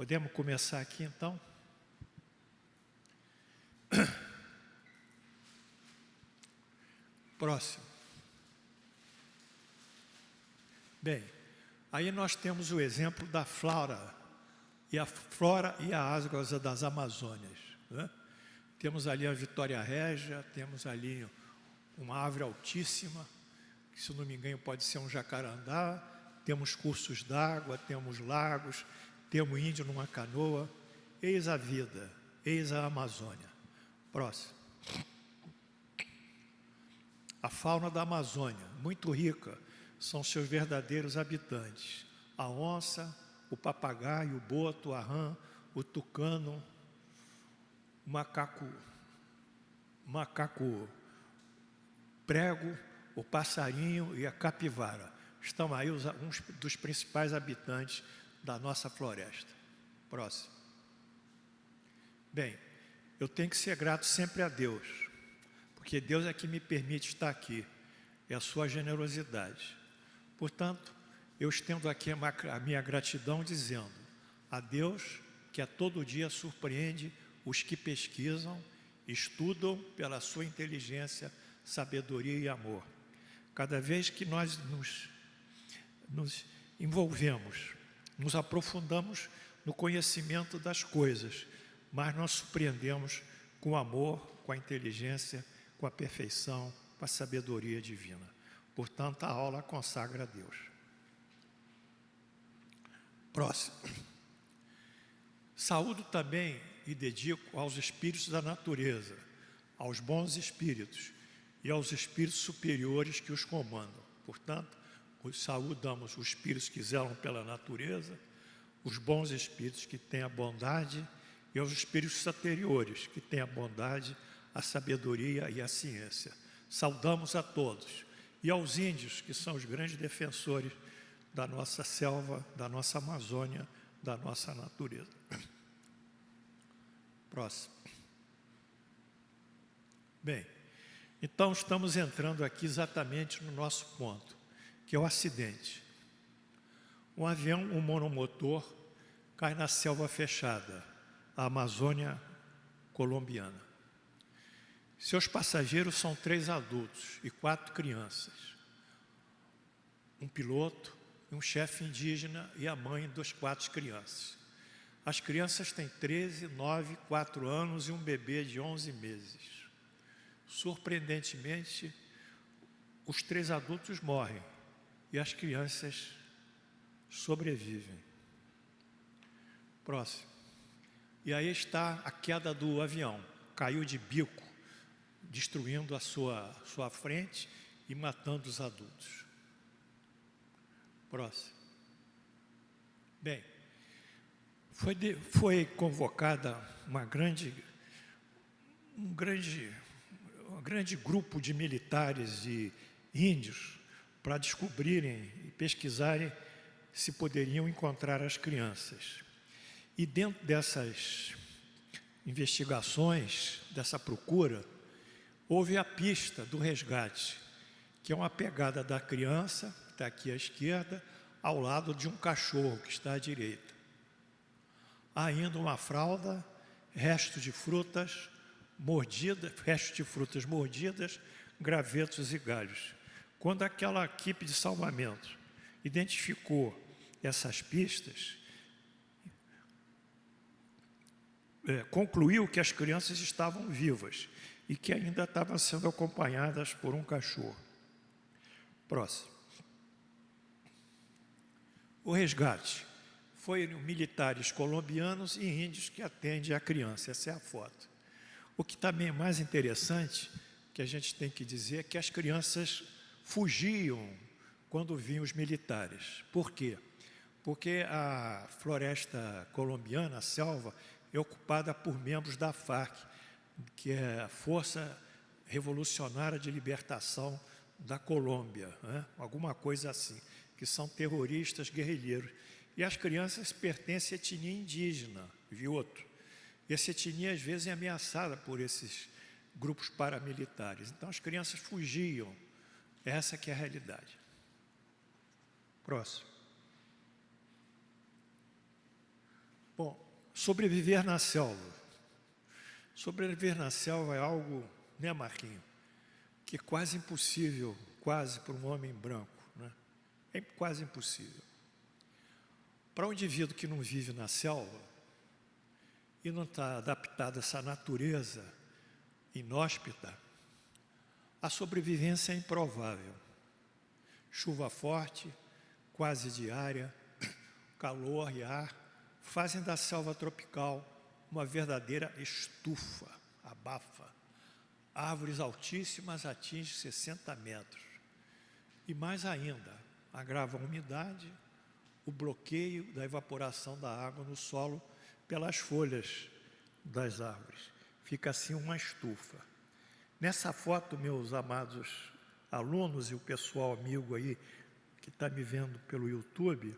Podemos começar aqui, então? Próximo. Bem, aí nós temos o exemplo da flora e a água das Amazônias, né? Temos ali a Vitória Régia, temos ali uma árvore altíssima, que, se não me engano, pode ser um jacarandá, temos cursos d'água, temos lagos, temos índio numa canoa. Eis a vida, eis a Amazônia. Próximo. A fauna da Amazônia, muito rica, são seus verdadeiros habitantes. A onça, o papagaio, o boto, a rã, o tucano, o macaco prego, o passarinho e a capivara. Estão aí uns dos principais habitantes da nossa floresta. Próximo. Bem, eu tenho que ser grato sempre a Deus, porque Deus é que me permite estar aqui, é a sua generosidade. Portanto, eu estendo aqui a minha gratidão dizendo a Deus que a todo dia surpreende os que pesquisam, estudam pela sua inteligência, sabedoria e amor. Cada vez que nós nos envolvemos, nos aprofundamos no conhecimento das coisas, mas nós surpreendemos com o amor, com a inteligência, com a perfeição, com a sabedoria divina. Portanto, a aula consagra a Deus. Próximo. Saúdo também e dedico aos espíritos da natureza, aos bons espíritos e aos espíritos superiores que os comandam. Portanto, saudamos os espíritos que zelam pela natureza, os bons espíritos que têm a bondade e aos espíritos superiores que têm a bondade, a sabedoria e a ciência. Saudamos a todos e aos índios, que são os grandes defensores da nossa selva, da nossa Amazônia, da nossa natureza. Próximo. Bem, então estamos entrando aqui exatamente no nosso ponto, que é o acidente. Um avião, um monomotor, cai na selva fechada, a Amazônia colombiana. Seus passageiros são 3 adultos e 4 crianças. Um piloto, um chefe indígena e a mãe das 4 crianças. As crianças têm 13, 9, 4 anos e um bebê de 11 meses. Surpreendentemente, os 3 adultos morrem e as crianças sobrevivem. Próximo. E aí está a queda do avião. Caiu de bico, destruindo a sua frente e matando os adultos. Próximo. Bem, foi convocada um grande grupo de militares e índios para descobrirem e pesquisarem se poderiam encontrar as crianças. E dentro dessas investigações, dessa procura, houve a pista do resgate, que é uma pegada da criança, que está aqui à esquerda, ao lado de um cachorro, que está à direita. Há ainda uma fralda, restos de frutas mordidas, gravetos e galhos. Quando aquela equipe de salvamento identificou essas pistas, concluiu que as crianças estavam vivas e que ainda estavam sendo acompanhadas por um cachorro. Próximo. O resgate. Foram militares colombianos e índios que atendem a criança. Essa é a foto. O que também é mais interessante, que a gente tem que dizer, é que as crianças fugiam quando vinham os militares. Por quê? Porque a floresta colombiana, a selva, é ocupada por membros da FARC, que é a Força Revolucionária de Libertação da Colômbia, né? Alguma coisa assim, que são terroristas guerrilheiros. E as crianças pertencem à etnia indígena, Vioto. E essa etnia, às vezes, é ameaçada por esses grupos paramilitares. Então, as crianças fugiam. Essa que é a realidade. Próximo. Bom, sobreviver na selva. Sobreviver na selva é algo, né, Marquinhos, que é quase impossível, quase para um homem branco, né? É quase impossível. Para um indivíduo que não vive na selva e não está adaptado a essa natureza inóspita, a sobrevivência é improvável. Chuva forte, quase diária, calor e ar fazem da selva tropical uma verdadeira estufa, abafa. Árvores altíssimas atingem 60 metros. E mais ainda, agrava a umidade, o bloqueio da evaporação da água no solo pelas folhas das árvores. Fica assim uma estufa. Nessa foto, meus amados alunos e o pessoal amigo aí que está me vendo pelo YouTube,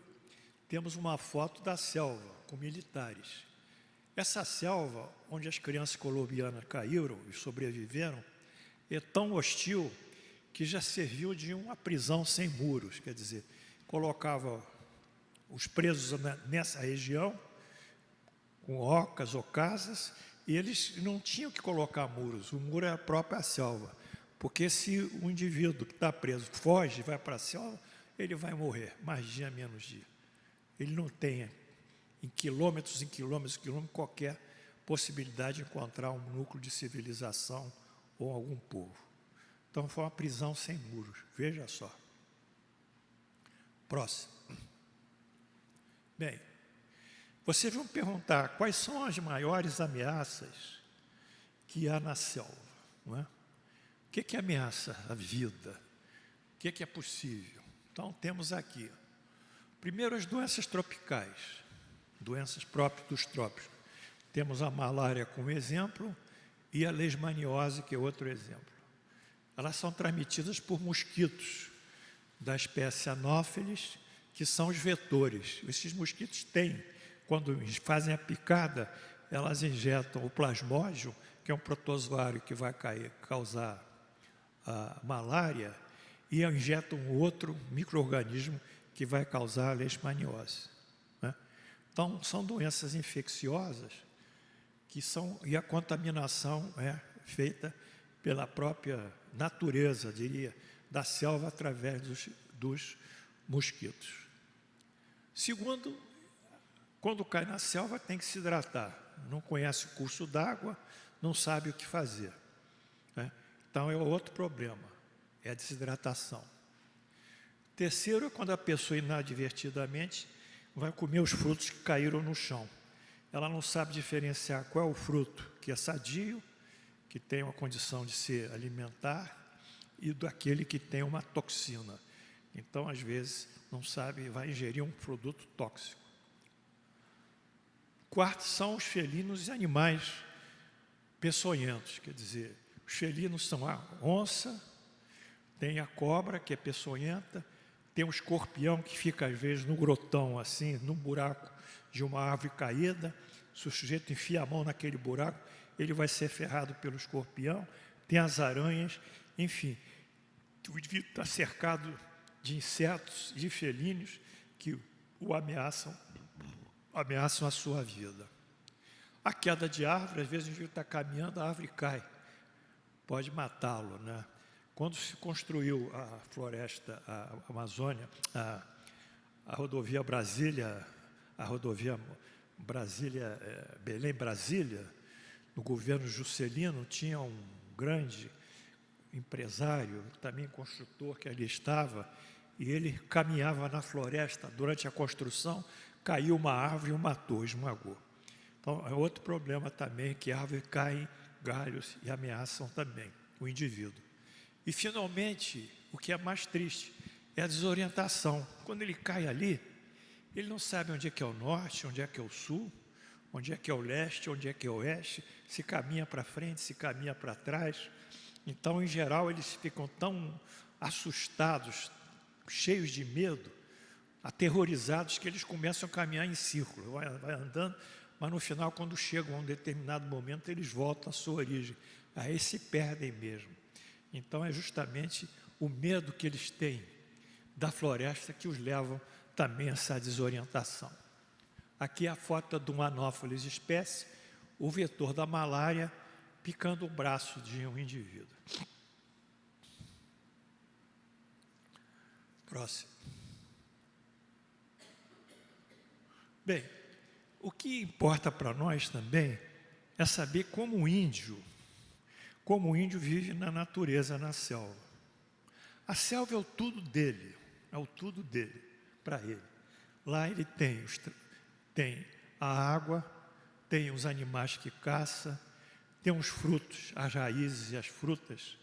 temos uma foto da selva com militares. Essa selva, onde as crianças colombianas caíram e sobreviveram, é tão hostil que já serviu de uma prisão sem muros, quer dizer, colocava os presos nessa região, com ocas ou casas, e eles não tinham que colocar muros, o muro é a própria selva, porque se o indivíduo que está preso foge e vai para a selva, ele vai morrer, mais dia, menos dia. Ele não tem, em quilômetros, qualquer possibilidade de encontrar um núcleo de civilização ou algum povo. Então, foi uma prisão sem muros, veja só. Próximo. Bem, vocês vão perguntar quais são as maiores ameaças que há na selva, não é? O que ameaça a vida? O que é possível? Então, temos aqui, primeiro, as doenças tropicais, doenças próprias dos trópicos. Temos a malária como exemplo e a leishmaniose, que é outro exemplo. Elas são transmitidas por mosquitos da espécie Anopheles, que são os vetores. Esses mosquitos têm, quando fazem a picada, elas injetam o plasmódio, que é um protozoário que vai causar a malária, e injetam um outro micro-organismo que vai causar a leishmaniose, né? Então, são doenças infecciosas e a contaminação é feita pela própria natureza, diria, da selva através dos mosquitos. Segundo, quando cai na selva tem que se hidratar. Não conhece o curso d'água, não sabe o que fazer, né? Então, é outro problema, é a desidratação. Terceiro é quando a pessoa inadvertidamente vai comer os frutos que caíram no chão. Ela não sabe diferenciar qual é o fruto que é sadio, que tem uma condição de se alimentar, e daquele que tem uma toxina. Então, às vezes, não sabe, vai ingerir um produto tóxico. Quarto são os felinos e animais peçonhentos, quer dizer, os felinos são a onça, tem a cobra, que é peçonhenta, tem um escorpião que fica, às vezes, no grotão, assim, no buraco de uma árvore caída. Se o sujeito enfia a mão naquele buraco, ele vai ser ferrado pelo escorpião. Tem as aranhas, enfim. O indivíduo está cercado de insetos e de felinos que o ameaçam a sua vida. A queda de árvore, às vezes o indivíduo está caminhando, a árvore cai, pode matá-lo, né? Quando se construiu a floresta, a Amazônia, a rodovia Brasília, Belém-Brasília, no governo Juscelino, tinha um grande empresário, também construtor, que ali estava, e ele caminhava na floresta, durante a construção, caiu uma árvore e o matou, esmagou. Então, é outro problema também, que a árvore cai em galhos e ameaçam também o indivíduo. E, finalmente, o que é mais triste é a desorientação. Quando ele cai ali, ele não sabe onde é que é o norte, onde é que é o sul, onde é que é o leste, onde é que é o oeste, se caminha para frente, se caminha para trás. Então, em geral, eles ficam tão assustados, cheios de medo, aterrorizados, que eles começam a caminhar em círculo, vai andando, mas no final, quando chegam a um determinado momento, eles voltam à sua origem, aí se perdem mesmo. Então, é justamente o medo que eles têm da floresta que os levam também a essa desorientação. Aqui é a foto de um Anopheles espécie, o vetor da malária picando o braço de um indivíduo. Próximo. Bem, o que importa para nós também é saber como o índio vive na natureza, na selva. A selva é o tudo dele, para ele. Lá ele tem a água, tem os animais que caça, tem os frutos, as raízes e as frutas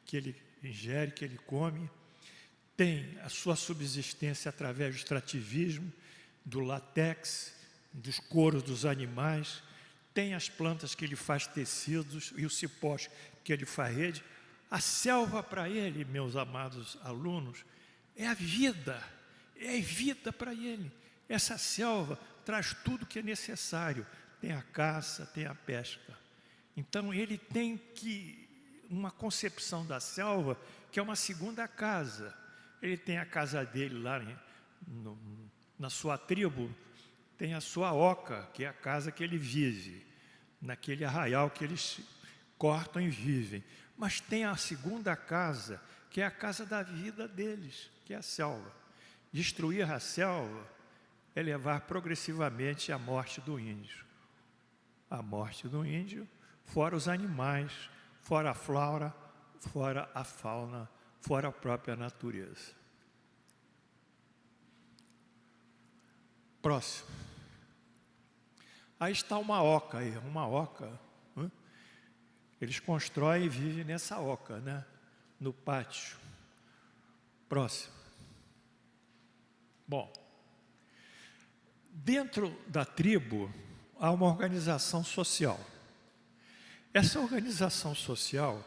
que ele ingere, que ele come, tem a sua subsistência através do extrativismo, do látex, dos couros dos animais, tem as plantas que ele faz tecidos e os cipós que ele faz rede. A selva para ele, meus amados alunos, é a vida para ele. Essa selva traz tudo que é necessário, tem a caça, tem a pesca. Então ele tem uma concepção da selva que é uma segunda casa. Ele tem a casa dele lá na sua tribo, tem a sua oca, que é a casa que ele vive, naquele arraial que eles cortam e vivem. Mas tem a segunda casa, que é a casa da vida deles, que é a selva. Destruir a selva é levar progressivamente à morte do índio. A morte do índio, fora os animais, fora a flora, fora a fauna, fora a própria natureza. Próximo. Aí está uma oca. Eles constroem e vivem nessa oca, né? No pátio. Próximo. Bom, dentro da tribo há uma organização social. Essa organização social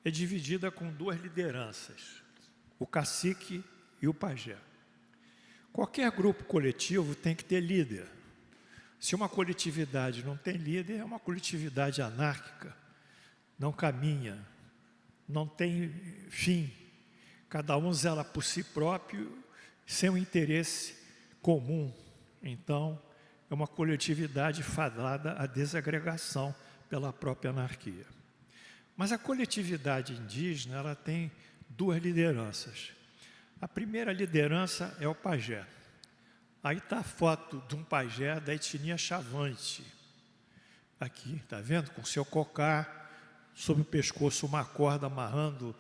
é dividida com duas lideranças, o cacique e o pajé. Qualquer grupo coletivo tem que ter líder. Se uma coletividade não tem líder, é uma coletividade anárquica, não caminha, não tem fim. Cada um zela por si próprio, sem um interesse comum. Então, é uma coletividade fadada à desagregação pela própria anarquia. Mas a coletividade indígena, ela tem duas lideranças. A primeira liderança é o pajé. Aí está a foto de um pajé da etnia Chavante. Aqui, está vendo? Com seu cocar, sob o pescoço uma corda amarrando,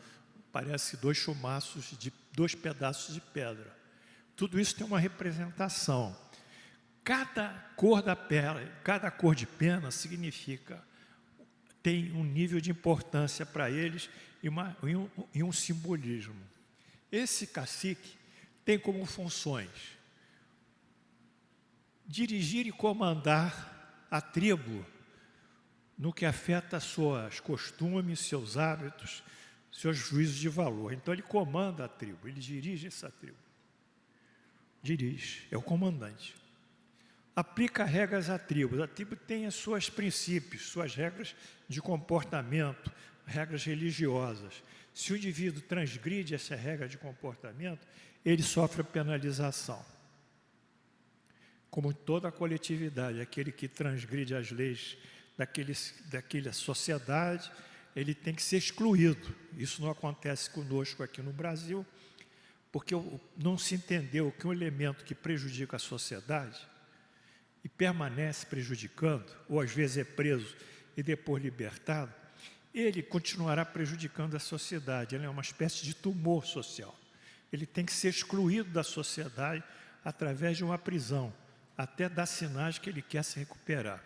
parece dois chumaços de 2 pedaços de pedra. Tudo isso tem uma representação. Cada cor da pele, cada cor de pena significa, tem um nível de importância para eles e um simbolismo. Esse cacique tem como funções dirigir e comandar a tribo no que afeta seus costumes, seus hábitos, seus juízos de valor. Então ele comanda a tribo, ele dirige essa tribo. Dirige, é o comandante. Aplica regras à tribo. A tribo tem os seus princípios, suas regras de comportamento, regras religiosas. Se o indivíduo transgride essa regra de comportamento, ele sofre penalização. Como toda a coletividade, aquele que transgride as leis daquela sociedade, ele tem que ser excluído. Isso não acontece conosco aqui no Brasil, porque não se entendeu que um elemento que prejudica a sociedade e permanece prejudicando, ou às vezes é preso e depois libertado, ele continuará prejudicando a sociedade. Ele é uma espécie de tumor social. Ele tem que ser excluído da sociedade através de uma prisão, até dar sinais que ele quer se recuperar.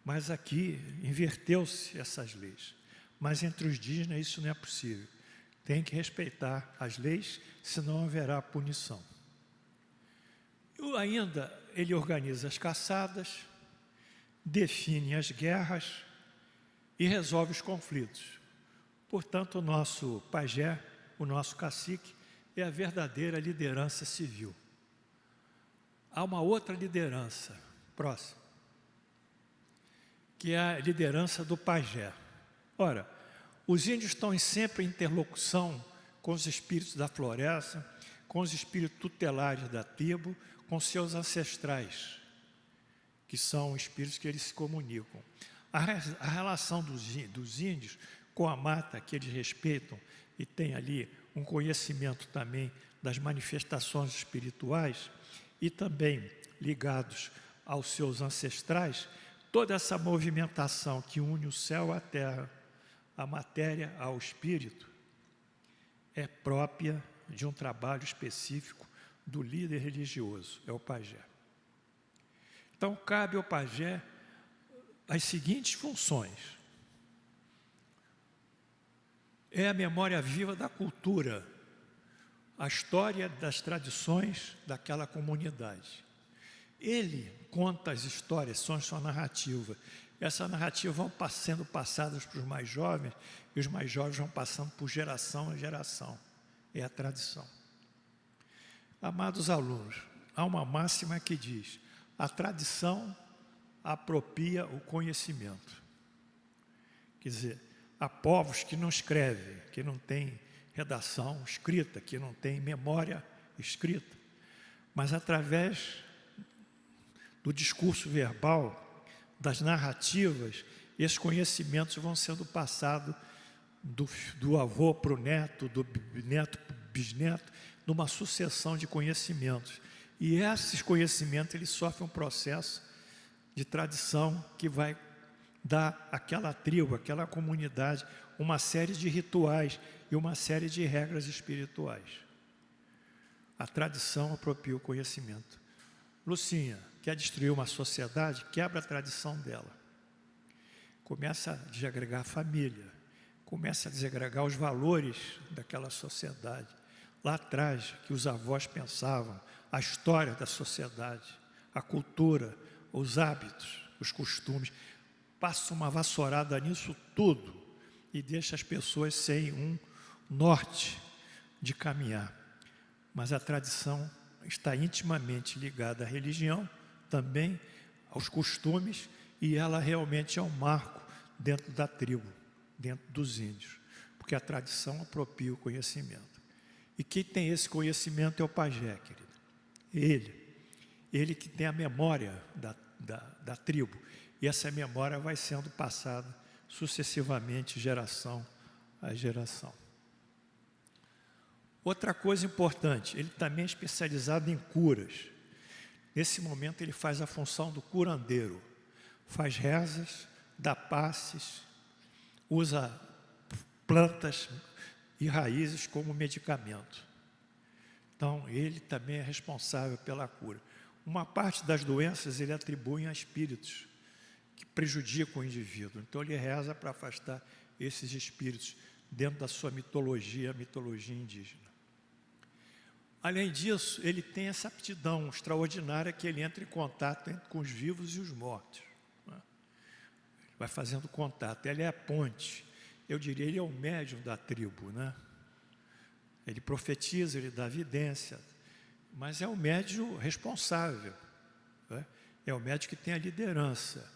Mas aqui inverteu-se essas leis. Mas entre os indígenas isso não é possível. Tem que respeitar as leis, senão haverá punição. E ainda ele organiza as caçadas, define as guerras e resolve os conflitos. Portanto, o nosso pajé, o nosso cacique, é a verdadeira liderança civil. Há uma outra liderança, próxima, que é a liderança do pajé. Ora, os índios estão sempre em interlocução com os espíritos da floresta, com os espíritos tutelares da tribo, com seus ancestrais. que são espíritos que eles se comunicam. A relação dos índios com a mata, que eles respeitam e tem ali um conhecimento também das manifestações espirituais e também ligados aos seus ancestrais, toda essa movimentação que une o céu à terra, a matéria ao espírito, é própria de um trabalho específico do líder religioso, é o pajé. Então, cabe ao pajé as seguintes funções. É a memória viva da cultura, a história das tradições daquela comunidade. Ele conta as histórias, são sua narrativa. Essa narrativa vão sendo passadas para os mais jovens, e os mais jovens vão passando por geração em geração. É a tradição. Amados alunos, há uma máxima que diz: a tradição apropria o conhecimento. Quer dizer, há povos que não escrevem, que não têm redação escrita, que não têm memória escrita, mas através do discurso verbal, das narrativas, esses conhecimentos vão sendo passados do avô para o neto, do neto para o bisneto, numa sucessão de conhecimentos. E esses conhecimentos, eles sofrem um processo de tradição que vai dar àquela tribo, àquela comunidade, uma série de rituais e uma série de regras espirituais. A tradição apropria o conhecimento. Lucinha quer destruir uma sociedade, quebra a tradição dela. Começa a desagregar a família, começa a desagregar os valores daquela sociedade. Lá atrás, que os avós pensavam, a história da sociedade, a cultura, os hábitos, os costumes, passa uma vassourada nisso tudo e deixa as pessoas sem um norte de caminhar. Mas a tradição está intimamente ligada à religião, também aos costumes, e ela realmente é um marco dentro da tribo, dentro dos índios, porque a tradição apropria o conhecimento. E quem tem esse conhecimento é o pajé, querido. Ele que tem a memória da tribo, e essa memória vai sendo passada sucessivamente, geração a geração. Outra coisa importante, ele também é especializado em curas. Nesse momento ele faz a função do curandeiro, faz rezas, dá passes, usa plantas e raízes como medicamento. Então, ele também é responsável pela cura. Uma parte das doenças ele atribui a espíritos que prejudicam o indivíduo. Então, ele reza para afastar esses espíritos dentro da sua mitologia, a mitologia indígena. Além disso, ele tem essa aptidão extraordinária que ele entra em contato com os vivos e os mortos. Ele vai fazendo contato, ele é a ponte. Eu diria, ele é o médium da tribo, né? Ele profetiza, ele dá evidência, mas é o médium responsável, né? É o médium que tem a liderança,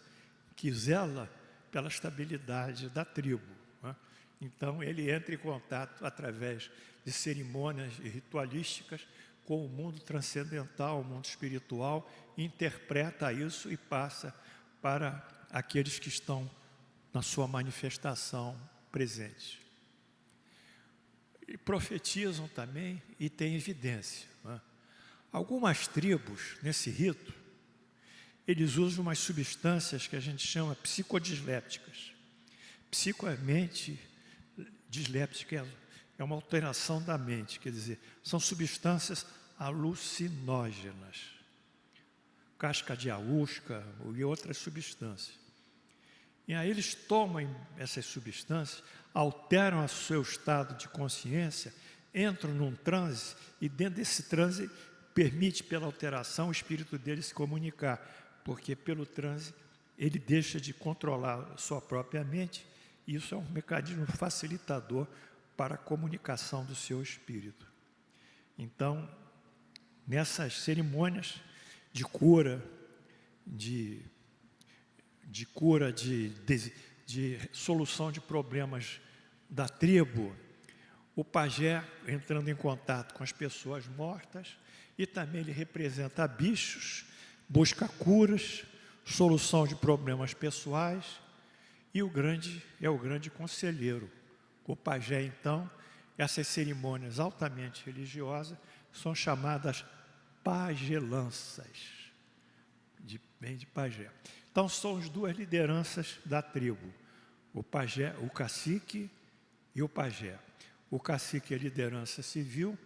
que zela pela estabilidade da tribo, né? Então, ele entra em contato através de cerimônias ritualísticas com o mundo transcendental, o mundo espiritual, interpreta isso e passa para aqueles que estão na sua manifestação presente. E profetizam também e têm evidência, né? Algumas tribos, nesse rito, eles usam umas substâncias que a gente chama psicodislépticas. Psico é mente, disléptica é uma alteração da mente, quer dizer, são substâncias alucinógenas, casca de aúsca e outras substâncias. E aí eles tomam essas substâncias, alteram o seu estado de consciência, entram num transe e dentro desse transe permite pela alteração o espírito dele se comunicar, porque pelo transe ele deixa de controlar a sua própria mente e isso é um mecanismo facilitador para a comunicação do seu espírito. Então, nessas cerimônias de cura, de solução de problemas da tribo, o pajé entrando em contato com as pessoas mortas, e também ele representa bichos, busca curas, solução de problemas pessoais, e o grande conselheiro. O pajé, então, essas cerimônias altamente religiosas são chamadas pagelanças, vem de pajé. Então, são as duas lideranças da tribo, o pajé, o cacique e o pajé. O cacique é a liderança civil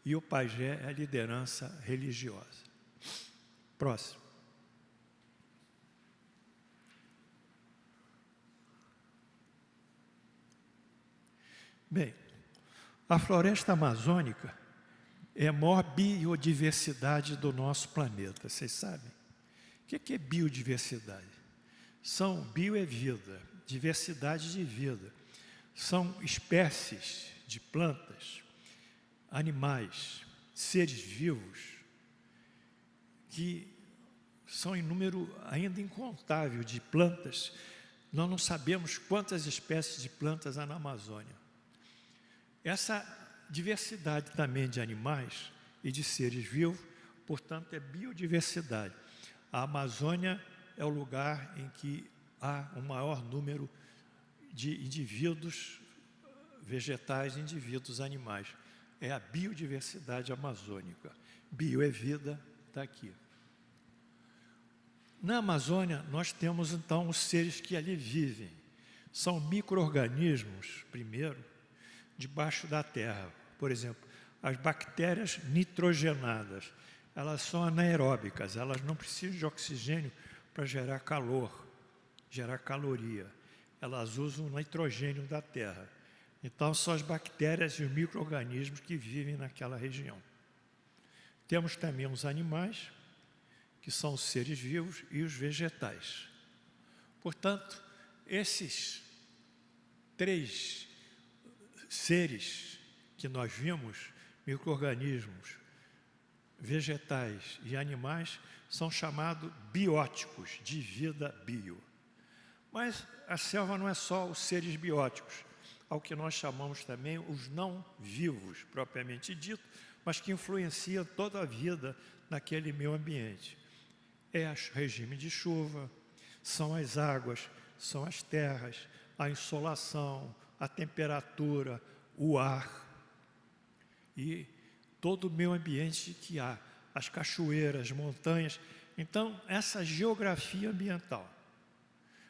e o pajé é a liderança religiosa. Próximo. Bem, a floresta amazônica é a maior biodiversidade do nosso planeta, vocês sabem? O que é biodiversidade? Bio é vida, diversidade de vida. São espécies de plantas, animais, seres vivos, que são em número ainda incontável de plantas. Nós não sabemos quantas espécies de plantas há na Amazônia. Essa diversidade também de animais e de seres vivos, portanto, é biodiversidade. A Amazônia é o lugar em que há o maior número de indivíduos vegetais e indivíduos animais. É a biodiversidade amazônica. Bio é vida, está aqui. Na Amazônia, nós temos, então, os seres que ali vivem. São micro-organismos, primeiro, debaixo da terra. Por exemplo, as bactérias nitrogenadas, elas são anaeróbicas, elas não precisam de oxigênio para gerar calor, gerar caloria. Elas usam o nitrogênio da terra. Então, são as bactérias e os micro-organismos que vivem naquela região. Temos também os animais, que são os seres vivos, e os vegetais. Portanto, esses três seres que nós vimos, micro-organismos, vegetais e animais, são chamados bióticos, de vida bio. Mas a selva não é só os seres bióticos, ao que nós chamamos também os não vivos, propriamente dito, mas que influenciam toda a vida naquele meio ambiente. É o regime de chuva, são as águas, são as terras, a insolação, a temperatura, o ar e todo o meio ambiente que há, as cachoeiras, montanhas. Então, essa geografia ambiental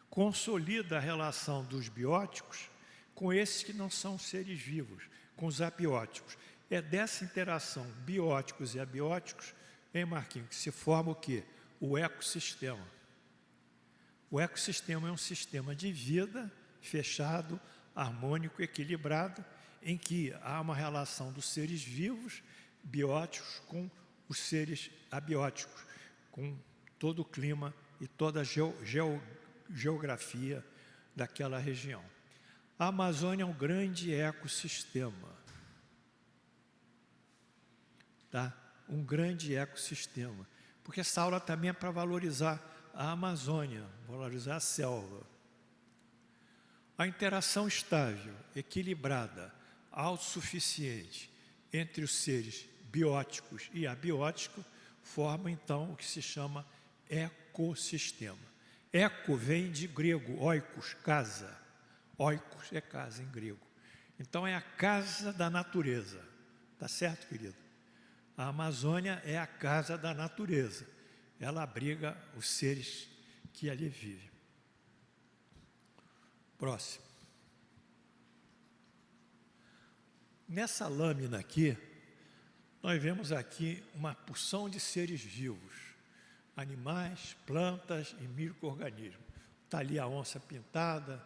consolida a relação dos bióticos com esses que não são seres vivos, com os abióticos. É dessa interação bióticos e abióticos, hein, Marquinhos, que se forma o quê? O ecossistema. O ecossistema é um sistema de vida fechado, harmônico, equilibrado, em que há uma relação dos seres vivos, bióticos, com os seres abióticos, com todo o clima e toda a geografia daquela região. A Amazônia é um grande ecossistema, tá? Um grande ecossistema, porque essa aula também é para valorizar a Amazônia, valorizar a selva. A interação estável, equilibrada, autossuficiente entre os seres bióticos e abióticos forma, então, o que se chama ecossistema. Eco vem de grego, oikos, casa. Oikos é casa em grego. Então, é a casa da natureza. Tá certo, querido? A Amazônia é a casa da natureza. Ela abriga os seres que ali vivem. Próximo. Nessa lâmina aqui, nós vemos aqui uma porção de seres vivos, animais, plantas e micro-organismos. Está ali a onça pintada,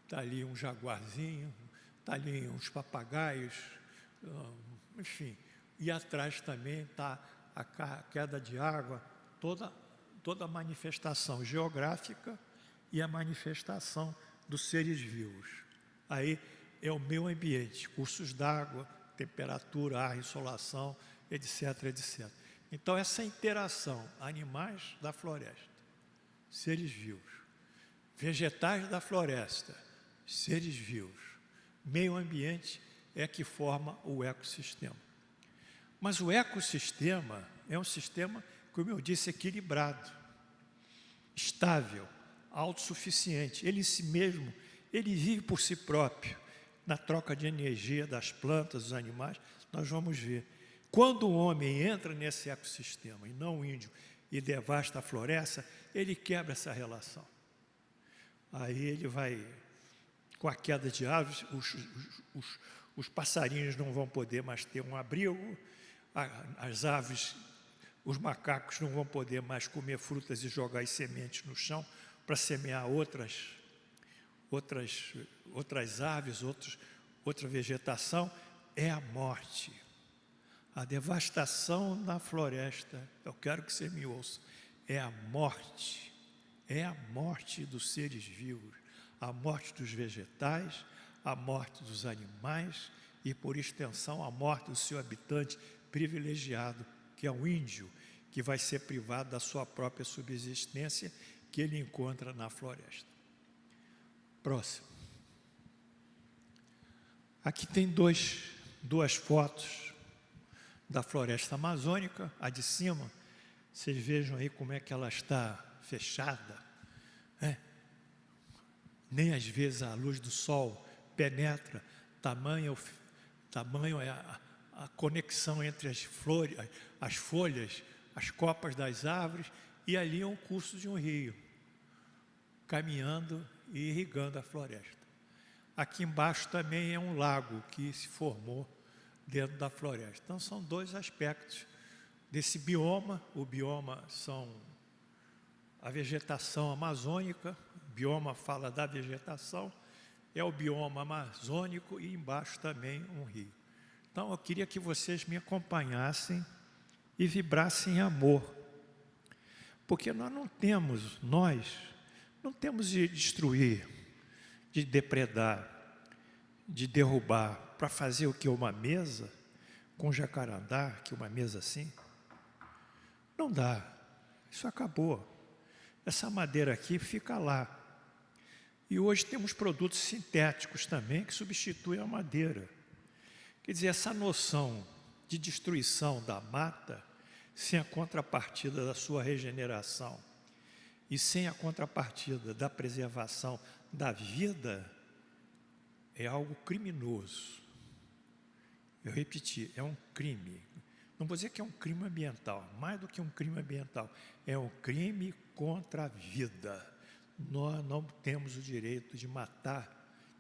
está ali um jaguarzinho, está ali uns papagaios, enfim. E atrás também está a queda de água, toda a manifestação geográfica e a manifestação dos seres vivos. Aí é o meio ambiente, cursos d'água, temperatura, ar, insolação, etc, etc. Então, essa interação, animais da floresta, seres vivos, vegetais da floresta, seres vivos, meio ambiente é que forma o ecossistema. Mas o ecossistema é um sistema, como eu disse, equilibrado. estável, autossuficiente. Ele em si mesmo, ele vive por si próprio, na troca de energia das plantas, dos animais. Nós vamos ver. Quando o homem entra nesse ecossistema, e não o índio, e devasta a floresta, ele quebra essa relação. Aí ele vai, com a queda de árvores, os passarinhos não vão poder mais ter um abrigo, as aves, os macacos não vão poder mais comer frutas e jogar as sementes no chão para semear outras aves, outra vegetação. É a morte. A devastação na floresta, eu quero que você me ouça, é a morte dos seres vivos, a morte dos vegetais, a morte dos animais e, por extensão, a morte do seu habitante privilegiado, que é o índio, que vai ser privado da sua própria subsistência que ele encontra na floresta. Próximo. Aqui tem duas fotos da floresta amazônica, a de cima, vocês vejam aí como é que ela está fechada, né? Nem às vezes a luz do sol penetra, tamanho é a conexão entre as flores, as folhas, as copas das árvores, e ali é um curso de um rio, caminhando e irrigando a floresta. Aqui embaixo também é um lago que se formou dentro da floresta. Então, são dois aspectos desse bioma. O bioma são a vegetação amazônica, o bioma fala da vegetação, é o bioma amazônico e embaixo também um rio. Então, eu queria que vocês me acompanhassem e vibrassem em amor, porque nós não temos de destruir, de depredar, de derrubar, para fazer o que? Uma mesa com jacarandá, que uma mesa assim? Não dá, isso acabou. Essa madeira aqui fica lá. E hoje temos produtos sintéticos também que substituem a madeira. Quer dizer, essa noção de destruição da mata, sem a contrapartida da sua regeneração e sem a contrapartida da preservação da vida, é algo criminoso. Eu repeti, é um crime. Não vou dizer que é um crime ambiental, mais do que um crime ambiental, é um crime contra a vida. Nós não temos o direito de matar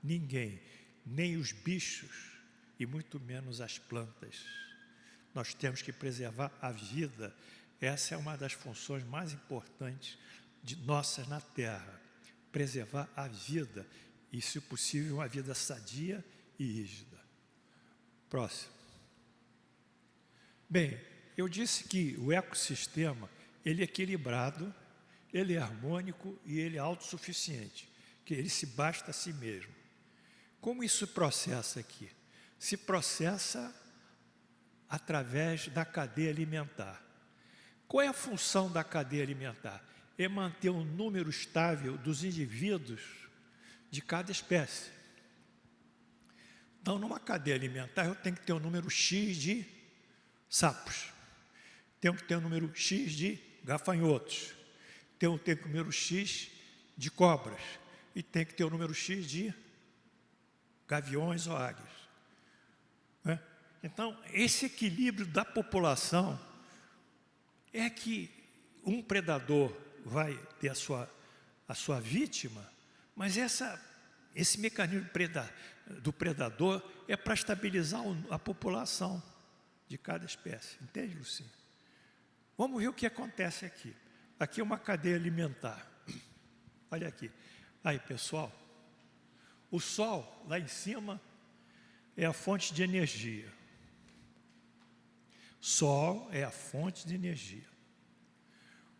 ninguém, nem os bichos e muito menos as plantas. Nós temos que preservar a vida. Essa é uma das funções mais importantes de nossas na Terra, preservar a vida e, se possível, uma vida sadia e rígida. Próximo. Bem, eu disse que o ecossistema, ele é equilibrado, ele é harmônico e ele é autossuficiente, que ele se basta a si mesmo. Como isso processa aqui? Se processa através da cadeia alimentar. Qual é a função da cadeia alimentar? É manter um número estável dos indivíduos de cada espécie. Então, numa cadeia alimentar, eu tenho que ter um número X de sapos, tenho que ter um número X de gafanhotos, tenho que ter um número X de cobras, e tem que ter um número X de gaviões ou águias. Né? Então, esse equilíbrio da população é que um predador vai ter a sua vítima, mas esse mecanismo do predador é para estabilizar a população de cada espécie. Entende, Lucinha? Vamos ver o que acontece aqui. Aqui é uma cadeia alimentar. Olha aqui. Aí, pessoal, o sol lá em cima é a fonte de energia. Sol é a fonte de energia.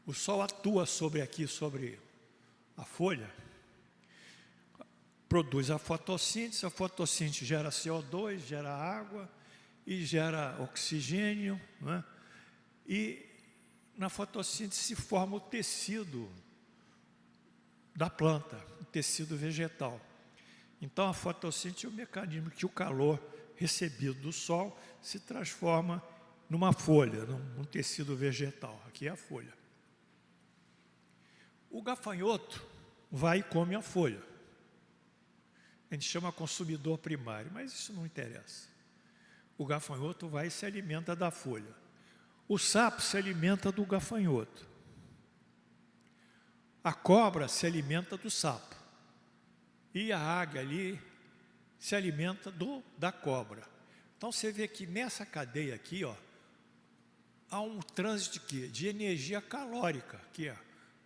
O sol atua sobre a folha, produz a fotossíntese gera CO2, gera água e gera oxigênio, né? E na fotossíntese se forma o tecido da planta, o tecido vegetal. Então a fotossíntese é o mecanismo que o calor recebido do sol se transforma numa folha, num tecido vegetal. Aqui é a folha. O gafanhoto vai e come a folha. A gente chama consumidor primário, mas isso não interessa. O gafanhoto vai e se alimenta da folha. O sapo se alimenta do gafanhoto. A cobra se alimenta do sapo. E a águia ali se alimenta da cobra. Então você vê que nessa cadeia aqui, ó, há um trânsito de quê? De energia calórica, que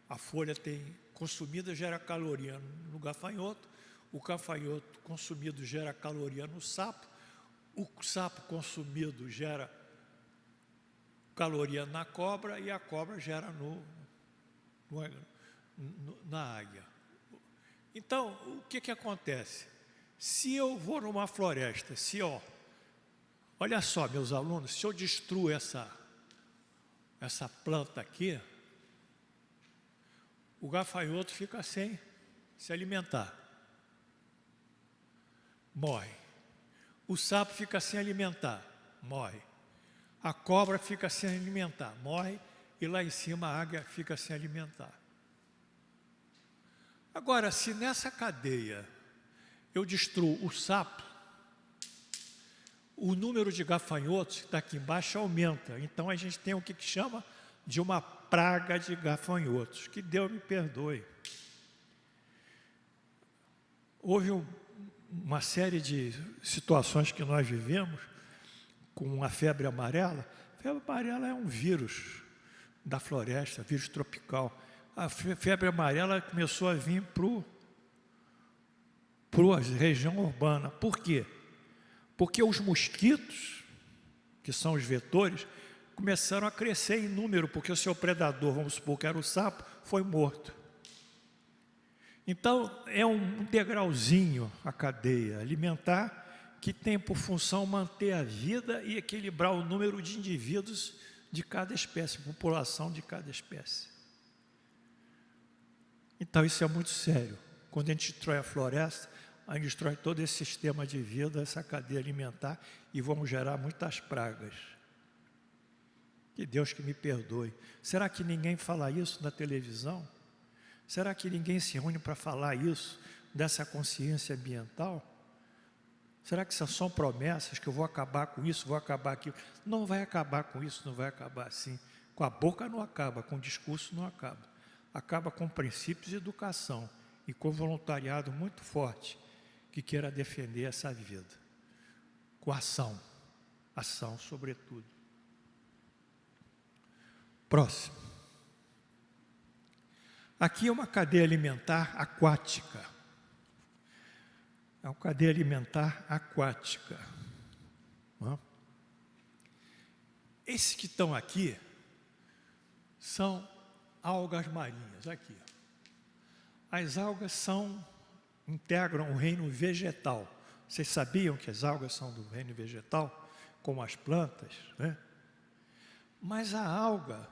a folha tem consumida, gera caloria no gafanhoto, o gafanhoto consumido gera caloria no sapo, o sapo consumido gera caloria na cobra e a cobra gera na águia. Então, o que acontece? Se eu vou numa floresta, olha só, meus alunos, se eu destruo essa planta aqui, o gafanhoto fica sem se alimentar, morre. O sapo fica sem alimentar, morre. A cobra fica sem alimentar, morre. E lá em cima a águia fica sem alimentar. Agora, se nessa cadeia eu destruo o sapo, o número de gafanhotos que está aqui embaixo aumenta. Então a gente tem o que chama de uma praga de gafanhotos. Que Deus me perdoe. Houve uma série de situações que nós vivemos com a febre amarela. A febre amarela é um vírus da floresta, vírus tropical. A febre amarela começou a vir para a região urbana. Por quê? Porque os mosquitos, que são os vetores, começaram a crescer em número, porque o seu predador, vamos supor que era o sapo, foi morto. Então, é um degrauzinho a cadeia alimentar que tem por função manter a vida e equilibrar o número de indivíduos de cada espécie, população de cada espécie. Então, isso é muito sério. Quando a gente destrói a floresta, a gente destrói todo esse sistema de vida, essa cadeia alimentar, e vamos gerar muitas pragas. Que Deus que me perdoe. Será que ninguém fala isso na televisão? Será que ninguém se reúne para falar isso, dessa consciência ambiental? Será que são promessas que eu vou acabar com isso, vou acabar aquilo? Não vai acabar com isso, não vai acabar assim. Com a boca não acaba, com o discurso não acaba. Acaba com princípios de educação e com voluntariado muito forte que queira defender essa vida. Com ação sobretudo. Próximo. Aqui é uma cadeia alimentar aquática. É uma cadeia alimentar aquática. Esses que estão aqui são algas marinhas. Aqui. As algas integram o reino vegetal. Vocês sabiam que as algas são do reino vegetal, como as plantas, né? Mas a alga,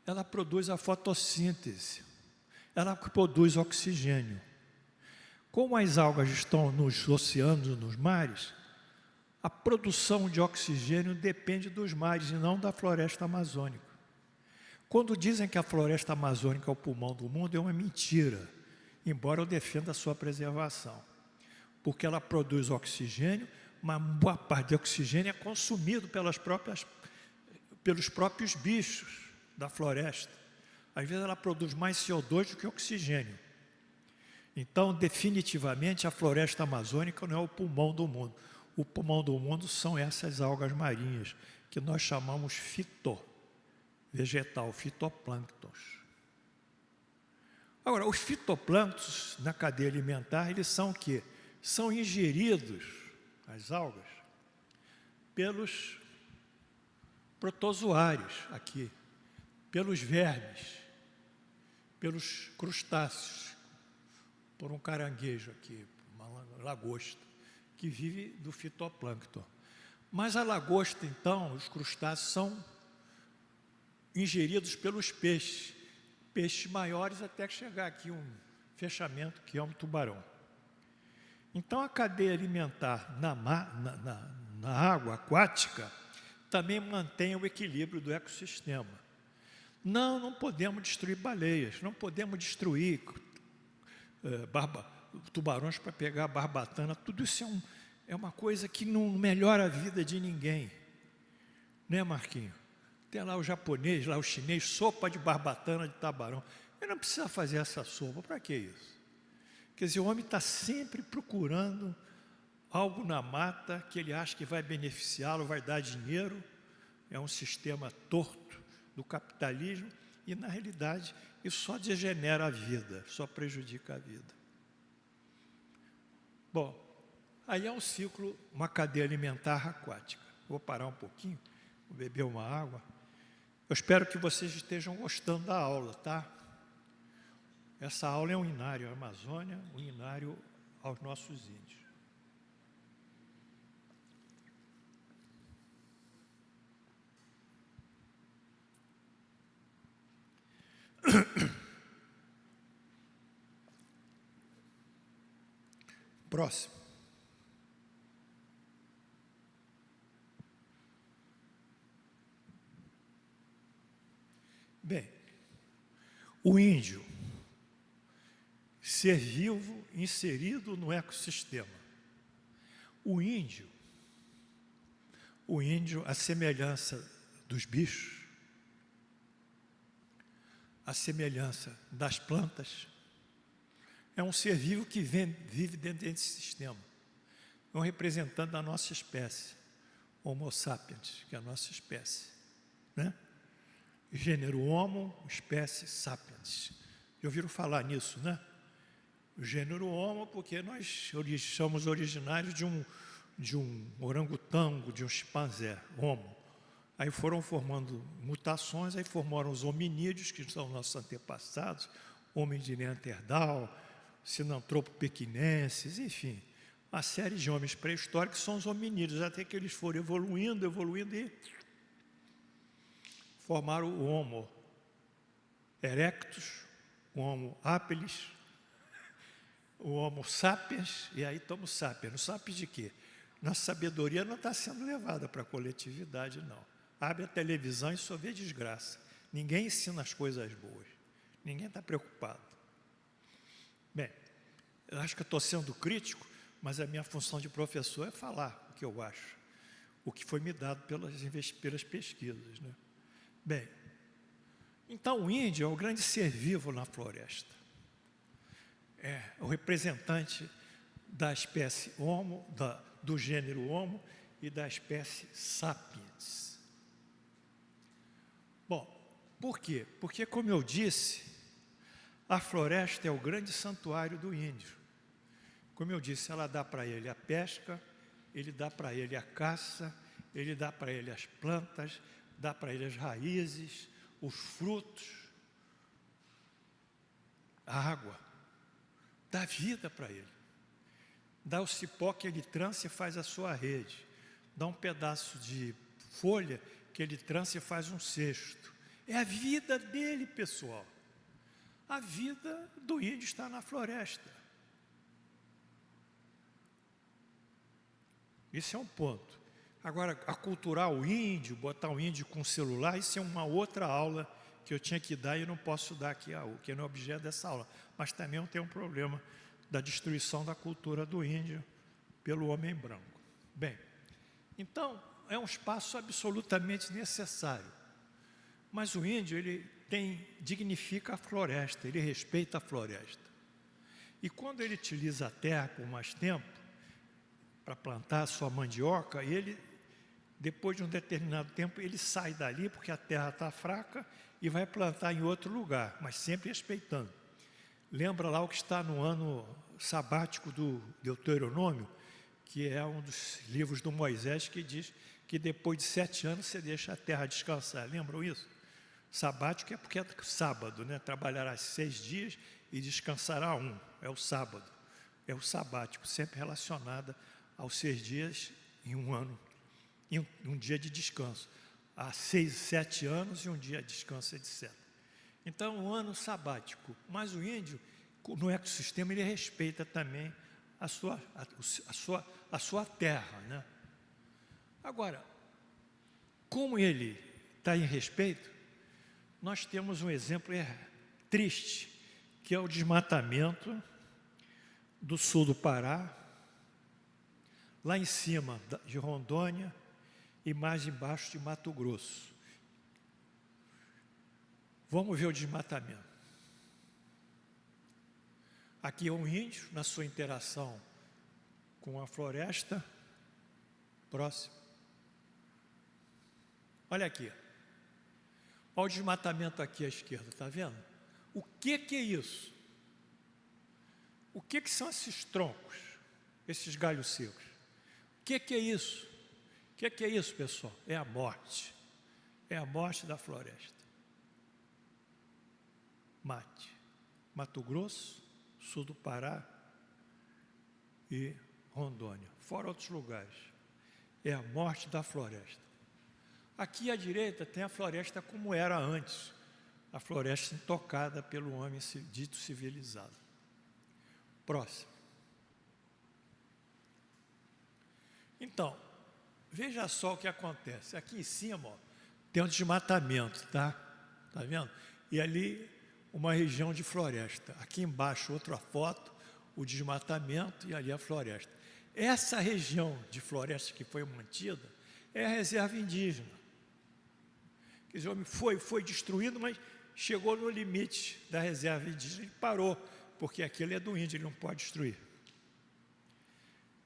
ela produz a fotossíntese. Ela produz oxigênio. Como as algas estão nos oceanos, nos mares, a produção de oxigênio depende dos mares e não da floresta amazônica. Quando dizem que a floresta amazônica é o pulmão do mundo, é uma mentira, embora eu defenda a sua preservação. Porque ela produz oxigênio, uma boa parte do oxigênio é consumido pelos próprios bichos da floresta. Às vezes ela produz mais CO2 do que oxigênio. Então, definitivamente, a floresta amazônica não é o pulmão do mundo. O pulmão do mundo são essas algas marinhas, que nós chamamos vegetal, fitoplânctons. Agora, os fitoplânctons na cadeia alimentar, eles são o quê? São ingeridos, as algas, pelos protozoários aqui, pelos vermes, pelos crustáceos, por um caranguejo aqui, uma lagosta, que vive do fitoplâncton. Mas a lagosta, então, os crustáceos são ingeridos pelos peixes maiores até chegar aqui um fechamento que é um tubarão. Então a cadeia alimentar na água aquática também mantém o equilíbrio do ecossistema. Não, não podemos destruir baleias, não podemos destruir tubarões para pegar barbatana. Tudo isso é uma coisa que não melhora a vida de ninguém. Né, Marquinho? Tem lá o japonês, lá o chinês, sopa de barbatana de tubarão. Ele não precisa fazer essa sopa, para que isso? Quer dizer, o homem está sempre procurando algo na mata que ele acha que vai beneficiá-lo, vai dar dinheiro. É um sistema torto do capitalismo e, na realidade, isso só degenera a vida, só prejudica a vida. Bom, aí é um ciclo, uma cadeia alimentar aquática. Vou parar um pouquinho, vou beber uma água. Eu espero que vocês estejam gostando da aula, tá? Essa aula é um inário à Amazônia, um inário aos nossos índios. Próximo. Bem, o índio, ser vivo inserido no ecossistema. O índio, a semelhança dos bichos, a semelhança das plantas, é um ser vivo que vive dentro desse sistema. É um representante da nossa espécie, Homo sapiens, que é a nossa espécie, né? Gênero Homo, espécie Sapiens. Já ouviram falar nisso, né? O gênero Homo, porque nós somos originários de um orangotango, de um chimpanzé, Homo. Aí foram formando mutações, aí formaram os hominídeos, que são nossos antepassados, homem de Neandertal, Sinantropo pequinenses, enfim, uma série de homens pré-históricos são os hominídeos, até que eles foram evoluindo e formaram o Homo erectus, o Homo habilis, o Homo sapiens, e aí estamos sapiens. O sapiens de quê? Nossa sabedoria não está sendo levada para a coletividade, não. Abre a televisão e só vê desgraça. Ninguém ensina as coisas boas. Ninguém está preocupado. Bem, eu acho que eu estou sendo crítico, mas a minha função de professor é falar o que eu acho, o que foi me dado pelas pesquisas, né? Bem, então o índio é o grande ser vivo na floresta. É o representante da espécie Homo, do gênero Homo e da espécie Sapiens. Bom, por quê? Porque, como eu disse, a floresta é o grande santuário do índio. Como eu disse, ela dá para ele a pesca, ele dá para ele a caça, ele dá para ele as plantas, dá para ele as raízes, os frutos, a água, dá vida para ele. Dá o cipó que ele trança e faz a sua rede. Dá um pedaço de folha que ele trança e faz um cesto. É a vida dele, pessoal. A vida do índio está na floresta. Esse é um ponto. Agora, aculturar o índio, botar o índio com celular, isso é uma outra aula que eu tinha que dar e não posso dar aqui, que não é objeto dessa aula. Mas também eu tenho um problema da destruição da cultura do índio pelo homem branco. Bem, então, é um espaço absolutamente necessário. Mas o índio, ele dignifica a floresta, ele respeita a floresta. E quando ele utiliza a terra por mais tempo, para plantar a sua mandioca, ele, depois de um determinado tempo, ele sai dali, porque a terra está fraca, e vai plantar em outro lugar, mas sempre respeitando. Lembra lá o que está no ano sabático do Deuteronômio, que é um dos livros do Moisés, que diz que depois de 7 anos você deixa a terra descansar. Lembram isso? Sabático é porque é sábado, né? Trabalhará 6 dias e descansará 1. É o sábado. É o sabático, sempre relacionado aos 6 dias em um ano, em um dia de descanso. Há 7 anos e um dia de descanso, etc. Então, um ano sabático. Mas o índio, no ecossistema, ele respeita também a sua terra, né? Agora, como ele está em respeito, nós temos um exemplo triste, que é o desmatamento do sul do Pará, lá em cima de Rondônia e mais embaixo de Mato Grosso. Vamos ver o desmatamento. Aqui é um índio, na sua interação com a floresta, próximo. Olha aqui. Olha o desmatamento aqui à esquerda, está vendo? O que é isso? O que são esses troncos, esses galhos secos? O que é isso? O que é isso, pessoal? É a morte. É a morte da floresta. Mate. Mato Grosso, sul do Pará e Rondônia, fora outros lugares. É a morte da floresta. Aqui à direita tem a floresta como era antes, a floresta intocada pelo homem dito civilizado. Próximo. Então, veja só o que acontece. Aqui em cima, ó, tem um desmatamento, tá? Tá vendo? E ali uma região de floresta. Aqui embaixo outra foto, o desmatamento e ali a floresta. Essa região de floresta que foi mantida é a reserva indígena. Quer dizer, o homem foi destruído, mas chegou no limite da reserva indígena e parou, porque aquilo é do índio, ele não pode destruir.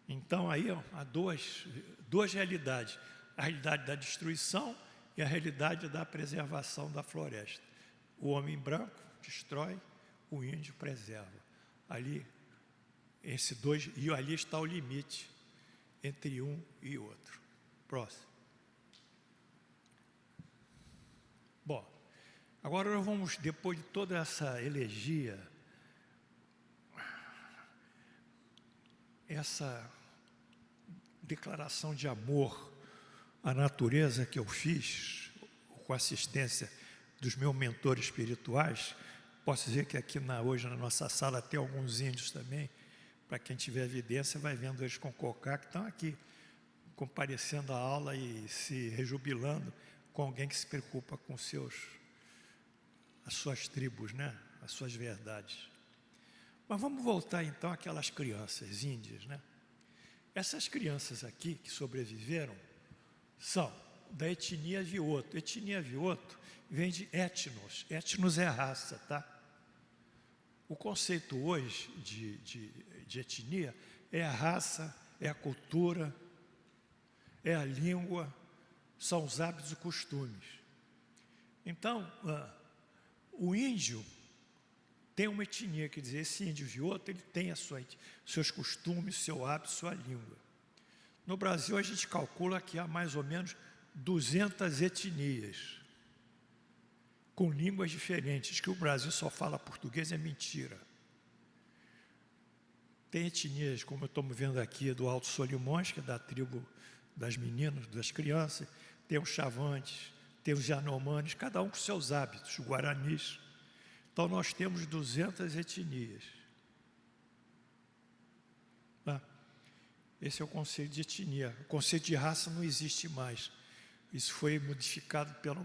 Então aí ó, há duas realidades, a realidade da destruição e a realidade da preservação da floresta. O homem branco destrói, o índio preserva. Ali, e ali está o limite entre um e outro. Próximo. Bom, agora nós vamos, depois de toda essa elegia, essa declaração de amor à natureza que eu fiz, com assistência dos meus mentores espirituais, posso dizer que aqui hoje na nossa sala tem alguns índios também, para quem tiver evidência vai vendo eles com cocá, que estão aqui comparecendo à aula e se rejubilando com alguém que se preocupa com as suas tribos, né? As suas verdades. Mas vamos voltar então àquelas crianças índias, né? Essas crianças aqui que sobreviveram são da etnia Vioto. Etnia Vioto vem de etnos. Etnos é raça, tá? O conceito hoje de etnia é a raça, é a cultura, é a língua, são os hábitos e costumes. Então, o índio tem uma etnia, quer dizer, esse índio Vioto, ele tem seus costumes, seu hábito, sua língua. No Brasil, a gente calcula que há mais ou menos 200 etnias, com línguas diferentes, que o Brasil só fala português é mentira. Tem etnias, como estamos vendo aqui, do Alto Solimões, que é da tribo das meninas, das crianças, tem os Chavantes, tem os Yanomamis, cada um com seus hábitos, os Guaranis. Então, nós temos 200 etnias. Esse é o conceito de etnia. O conceito de raça não existe mais. Isso foi modificado por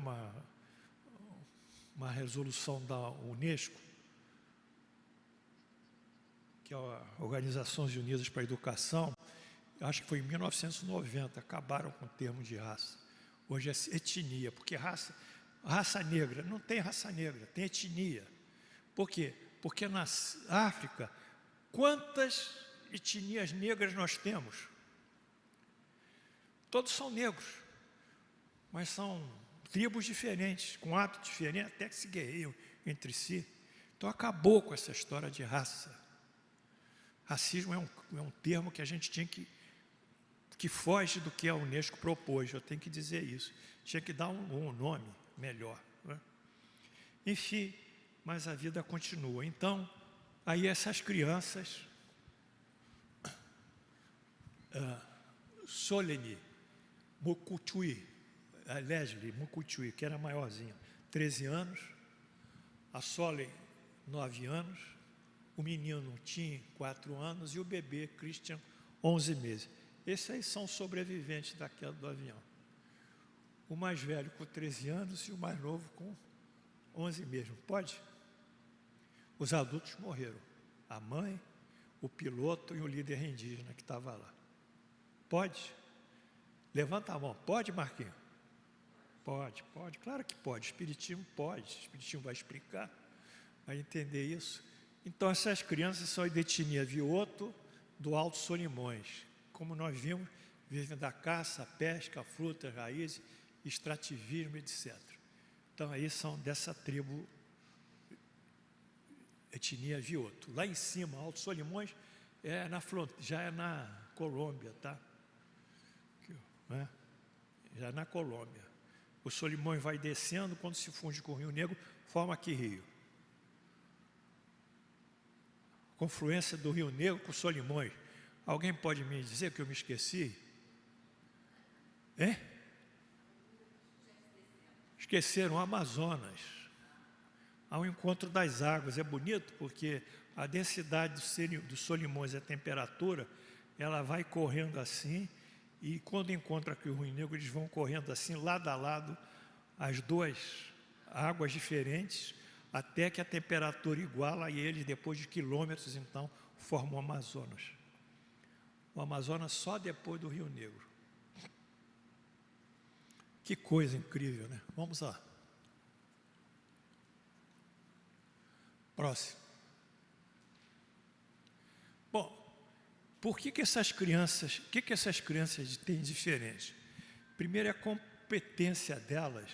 uma resolução da Unesco, que é a Organizações Unidas para a Educação, acho que foi em 1990, acabaram com o termo de raça. Hoje é etnia, porque raça negra, não tem raça negra, tem etnia. Por quê? Porque na África, quantas etnias negras nós temos? Todos são negros, mas são tribos diferentes, com hábitos diferentes, até que se guerreiam entre si. Então acabou com essa história de raça. Racismo é um termo que a gente tinha que foge do que a Unesco propôs, eu tenho que dizer isso. Tinha que dar um nome melhor, né? Enfim, mas a vida continua. Então, aí essas crianças, Solene Mukutui, a Leslie Mukutui, que era maiorzinha, 13 anos, a Solen, 9 anos, o menino tinha 4 anos e o bebê, Christian, 11 meses. Esses aí são sobreviventes da queda do avião. O mais velho com 13 anos e o mais novo com 11 mesmo, pode? Os adultos morreram. A mãe, o piloto e o líder indígena que estava lá. Pode? Levanta a mão. Pode, Marquinhos? Pode, claro que pode. Espiritismo pode. O Espiritismo vai explicar, vai entender isso. Então, essas crianças são de etnia Vioto, do Alto Solimões. Como nós vimos, vivem da caça, pesca, frutas, raízes, extrativismo, etc. Então, aí são dessa tribo, etnia Vioto. Lá em cima, Alto Solimões, já é na Colômbia, tá? Já é na Colômbia. O Solimões vai descendo, quando se funde com o Rio Negro, forma que rio? Confluência do Rio Negro com o Solimões. Alguém pode me dizer que eu me esqueci? Esqueceram o Amazonas. Ao encontro das águas. É bonito porque a densidade dos Solimões, a temperatura, ela vai correndo assim, e quando encontra aqui o Rio Negro, eles vão correndo assim, lado a lado, as duas águas diferentes, até que a temperatura iguala e eles, depois de quilômetros, então, formam o Amazonas. O Amazonas só depois do Rio Negro. Que coisa incrível, né? Vamos lá. Próximo. Bom, por que essas crianças, o que essas crianças têm diferente? Primeiro é a competência delas,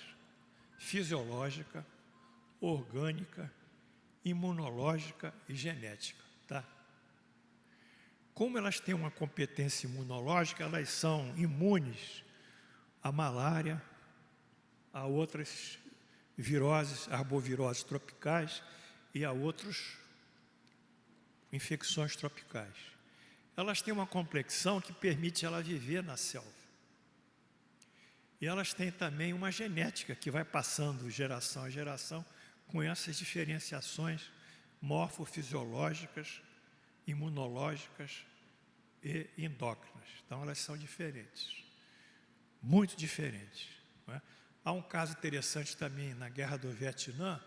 fisiológica, orgânica, imunológica e genética, tá? Como elas têm uma competência imunológica, elas são imunes à malária, a outras viroses, arboviroses tropicais e a outras infecções tropicais. Elas têm uma complexão que permite ela viver na selva. E elas têm também uma genética que vai passando geração a geração com essas diferenciações morfofisiológicas, imunológicas e endócrinas. Então, elas são diferentes, muito diferentes, não é? Há um caso interessante também na Guerra do Vietnã,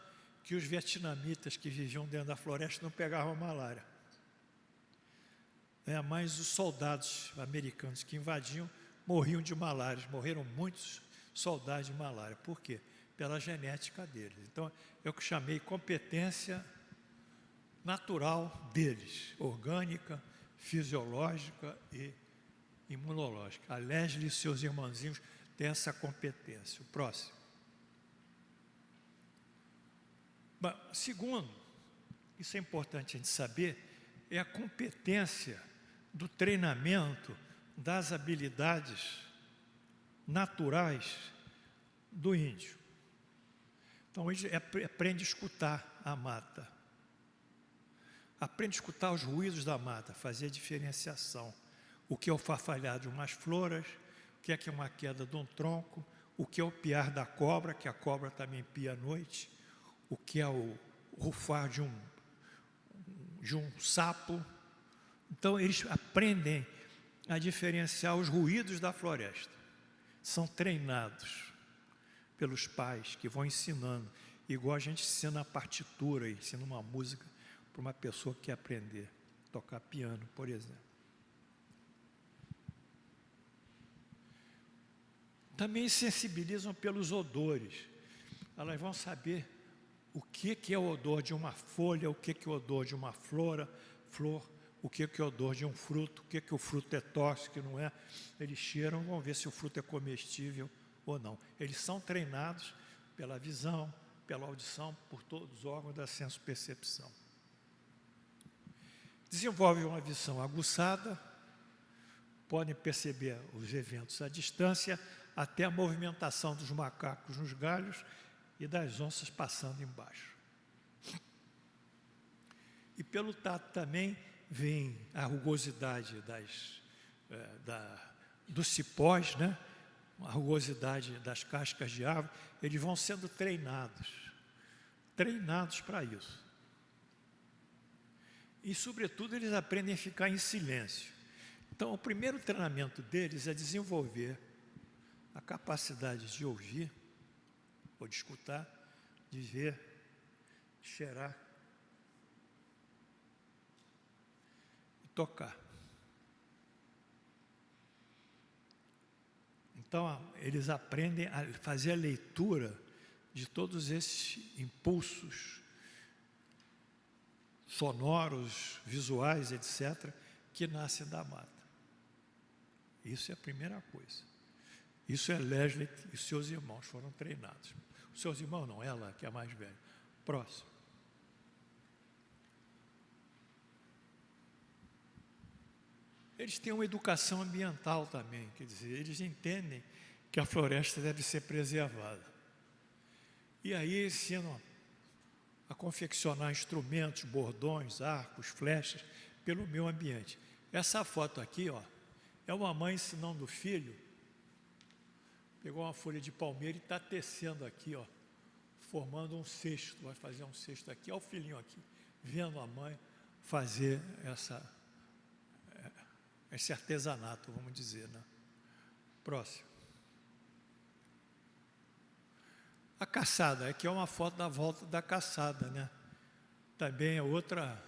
que os vietnamitas que viviam dentro da floresta não pegavam malária. Mas os soldados americanos que invadiam morriam de malária. Morreram muitos soldados de malária. Por quê? Pela genética deles. Então, eu que chamei competência natural deles, orgânica, fisiológica e imunológica. A Leslie e seus irmãozinhos têm essa competência. O próximo. Bom, segundo, isso é importante a gente saber, é a competência do treinamento das habilidades naturais do índio. Então, ele aprende a escutar a mata, aprende a escutar os ruídos da mata, fazer a diferenciação. O que é o farfalhar de umas floras, o que é uma queda de um tronco, o que é o piar da cobra, que a cobra também pia à noite, o que é o rufar de um sapo. Então, eles aprendem a diferenciar os ruídos da floresta. São treinados pelos pais que vão ensinando, igual a gente ensina a partitura, ensina uma música para uma pessoa que quer aprender a tocar piano, por exemplo. Também sensibilizam pelos odores. Elas vão saber o que é o odor de uma folha, o que é o odor de uma flor, o que é o odor de um fruto, o que o fruto é tóxico, não é. Eles cheiram, vão ver se o fruto é comestível ou não. Eles são treinados pela visão, pela audição, por todos os órgãos da senso-percepção. Desenvolvem uma visão aguçada, podem perceber os eventos à distância, até a movimentação dos macacos nos galhos e das onças passando embaixo. E pelo tato também vem a rugosidade dos cipós, né? A rugosidade das cascas de árvore. Eles vão sendo treinados para isso. E, sobretudo, eles aprendem a ficar em silêncio. Então, o primeiro treinamento deles é desenvolver a capacidade de ouvir, ou de escutar, de ver cheirar e tocar. Então, eles aprendem a fazer a leitura de todos esses impulsos sonoros, visuais, etc., que nascem da mata. Isso é a primeira coisa. Isso é Leslie e seus irmãos foram treinados. Os seus irmãos não, ela que é a mais velha. Próximo. Eles têm uma educação ambiental também, quer dizer, eles entendem que a floresta deve ser preservada. E aí ensinam a confeccionar instrumentos, bordões, arcos, flechas, pelo meio ambiente. Essa foto aqui, ó, é uma mãe ensinando o filho, pegou uma folha de palmeira e está tecendo aqui, ó, formando um cesto, vai fazer um cesto aqui, olha o filhinho aqui, vendo a mãe fazer esse artesanato, vamos dizer, né? Próximo. A caçada, aqui é uma foto da volta da caçada, né? Também é outra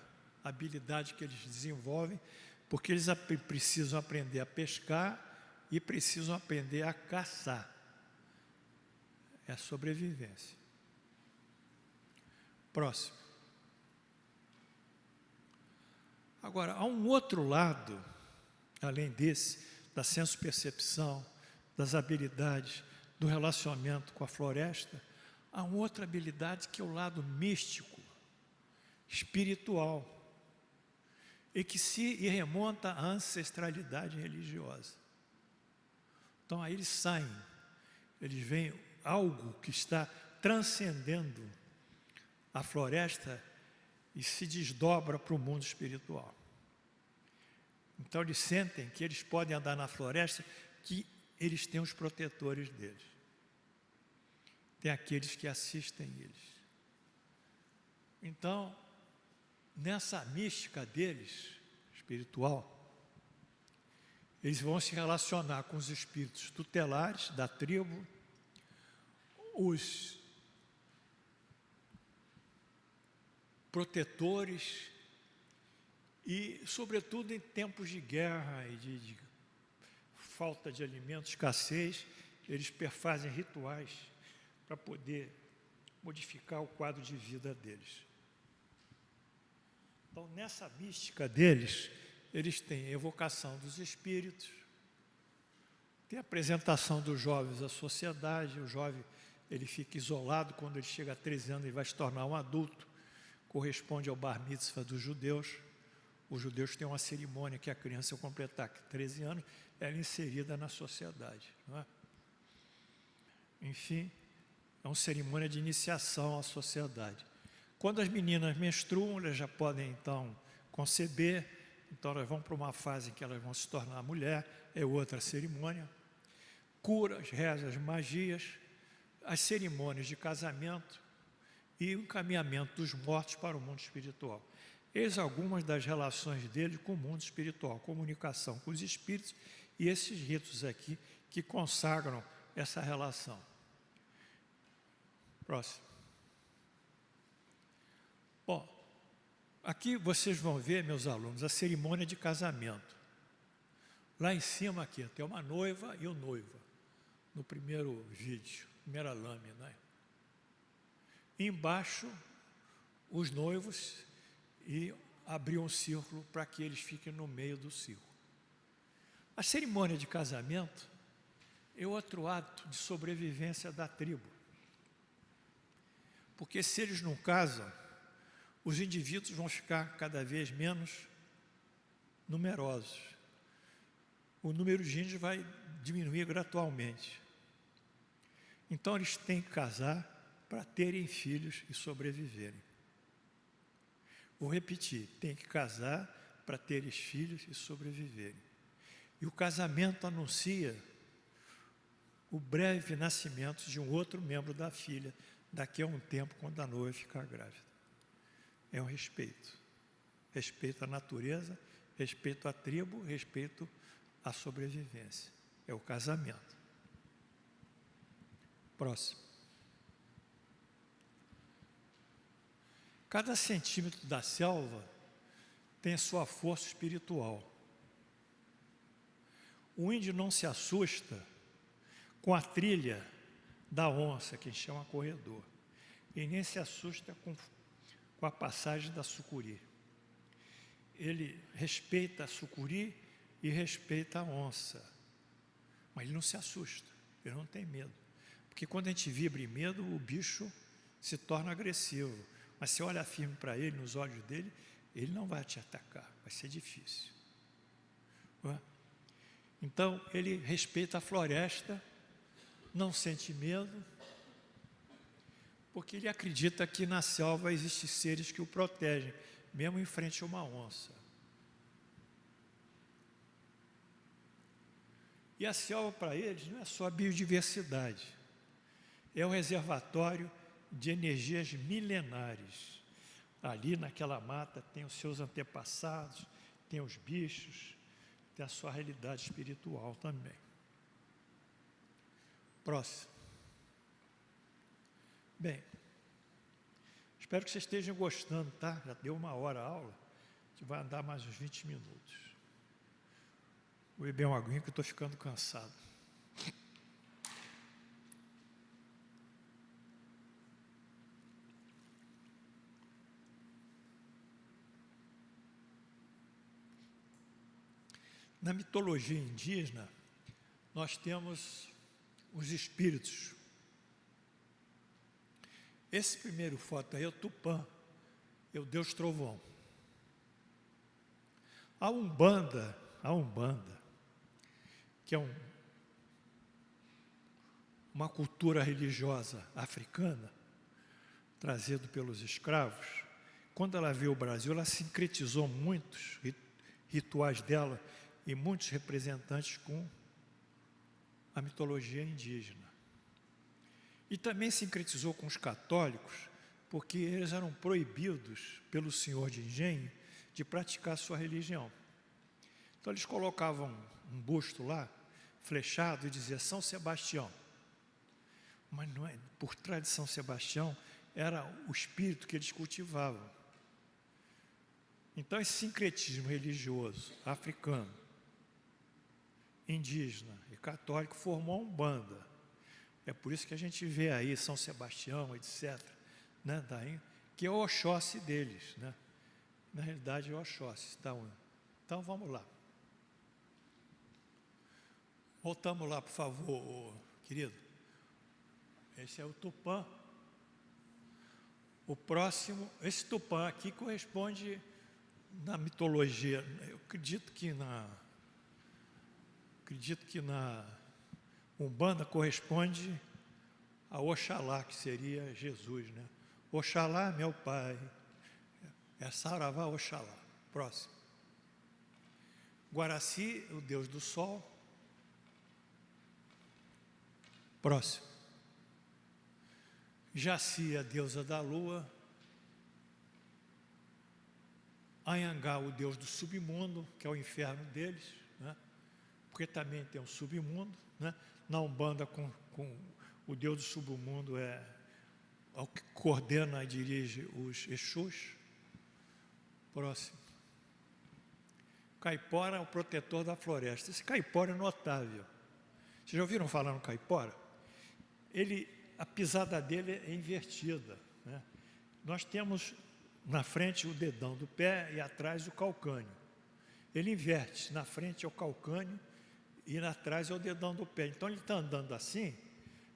habilidade que eles desenvolvem, porque eles precisam aprender a pescar e precisam aprender a caçar. É a sobrevivência. Próximo. Agora, há um outro lado, além desse, da senso-percepção, das habilidades, do relacionamento com a floresta, há uma outra habilidade que é o lado místico, espiritual, e que se remonta à ancestralidade religiosa. Então aí eles saem, eles veem algo que está transcendendo a floresta e se desdobra para o mundo espiritual. Então eles sentem que eles podem andar na floresta, que eles têm os protetores deles. Tem aqueles que assistem eles. Então, nessa mística deles, espiritual, eles vão se relacionar com os espíritos tutelares da tribo, os protetores e, sobretudo, em tempos de guerra e de falta de alimentos, escassez, eles fazem rituais para poder modificar o quadro de vida deles. Então, nessa mística deles, eles têm a evocação dos espíritos, tem a apresentação dos jovens à sociedade, o jovem ele fica isolado quando ele chega a 13 anos e vai se tornar um adulto, corresponde ao bar mitzvah dos judeus. Os judeus têm uma cerimônia que a criança, ao completar 13 anos, ela é inserida na sociedade, não é? Enfim, é uma cerimônia de iniciação à sociedade. Quando as meninas menstruam, elas já podem, então, conceber. Então, elas vão para uma fase em que elas vão se tornar mulher, é outra cerimônia. Curas, rezas, magias, as cerimônias de casamento e o encaminhamento dos mortos para o mundo espiritual. Eis algumas das relações dele com o mundo espiritual, comunicação com os espíritos e esses ritos aqui que consagram essa relação. Próximo. Bom, aqui vocês vão ver, meus alunos, a cerimônia de casamento. Lá em cima aqui, tem uma noiva e o noivo, no primeiro vídeo, primeira lâmina, né? Embaixo, os noivos e abriam um círculo para que eles fiquem no meio do círculo. A cerimônia de casamento é outro ato de sobrevivência da tribo. Porque se eles não casam, os indivíduos vão ficar cada vez menos numerosos. O número de índios vai diminuir gradualmente. Então eles têm que casar para terem filhos e sobreviverem. Vou repetir, tem que casar para terem filhos e sobreviverem. E o casamento anuncia o breve nascimento de um outro membro da filha, daqui a um tempo, quando a noiva ficar grávida. É um respeito. Respeito à natureza, respeito à tribo, respeito à sobrevivência. É o casamento. Próximo. Cada centímetro da selva tem a sua força espiritual. O índio não se assusta com a trilha da onça, que a gente chama corredor, e nem se assusta com a passagem da sucuri. Ele respeita a sucuri e respeita a onça, mas ele não se assusta, ele não tem medo, porque quando a gente vibra em medo, o bicho se torna agressivo, mas se olha firme para ele, nos olhos dele, ele não vai te atacar, vai ser difícil. Então, ele respeita a floresta, não sente medo, porque ele acredita que na selva existem seres que o protegem, mesmo em frente a uma onça. E a selva, para eles, não é só a biodiversidade, é um reservatório de energias milenares. Ali naquela mata tem os seus antepassados, tem os bichos, tem a sua realidade espiritual também. Próximo. Bem, espero que vocês estejam gostando, tá? Já deu 1 hora a aula, a gente vai andar mais uns 20 minutos. Vou beber uma aguinha que eu estou ficando cansado. Na mitologia indígena, nós temos os espíritos. Esse primeiro foto aí é o Tupã, é o Deus Trovão. A Umbanda, que é uma cultura religiosa africana, trazida pelos escravos, quando ela veio ao Brasil, ela sincretizou muitos rituais dela e muitos representantes com a mitologia indígena. E também sincretizou com os católicos, porque eles eram proibidos pelo senhor de engenho de praticar sua religião. Então eles colocavam um busto lá, flechado, e dizia São Sebastião. Mas não é, por trás de São Sebastião era o espírito que eles cultivavam. Então esse sincretismo religioso africano, indígena e católico formou uma Umbanda. É por isso que a gente vê aí São Sebastião, etc., né, daí, que é o Oxóssi deles, né? Na realidade é o Oxóssi da Umbanda. Então vamos lá. Voltamos lá, por favor, querido. Esse é o Tupã. O próximo, esse Tupã aqui corresponde na mitologia, eu acredito que na Umbanda corresponde a Oxalá, que seria Jesus, né? Oxalá, meu pai, é Saravá Oxalá. Próximo. Guaraci, o deus do sol. Próximo. Jaci, a deusa da lua. Anhangá, o deus do submundo, que é o inferno deles, né? Porque também tem um submundo, né? Na Umbanda, com o deus do submundo é o que coordena e dirige os Exus. Próximo. Caipora é o protetor da floresta. Esse caipora é notável. Vocês já ouviram falar no caipora? A pisada dele é invertida, né? Nós temos na frente o dedão do pé e atrás o calcânio. Ele inverte, na frente é o calcânio e atrás é o dedão do pé. Então ele está andando assim,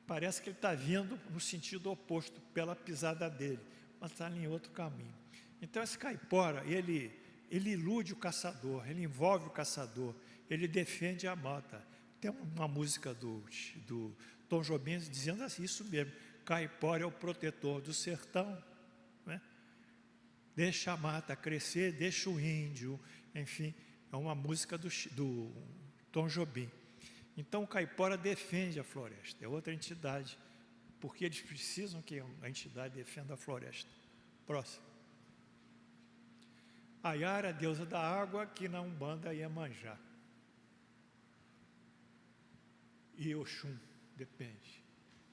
parece que ele está vindo no sentido oposto pela pisada dele, mas está em outro caminho. Então esse caipora, ele ilude o caçador, ele envolve o caçador, ele defende a mata. Tem uma música do Tom Jobim dizendo assim, isso mesmo, caipora é o protetor do sertão, né? Deixa a mata crescer, deixa o índio, enfim, é uma música do Tom Jobim. Então o caipora defende a floresta, é outra entidade, porque eles precisam que a entidade defenda a floresta. Próximo. A Yara, a deusa da água, que na Umbanda é Iemanjá. E Oxum, depende.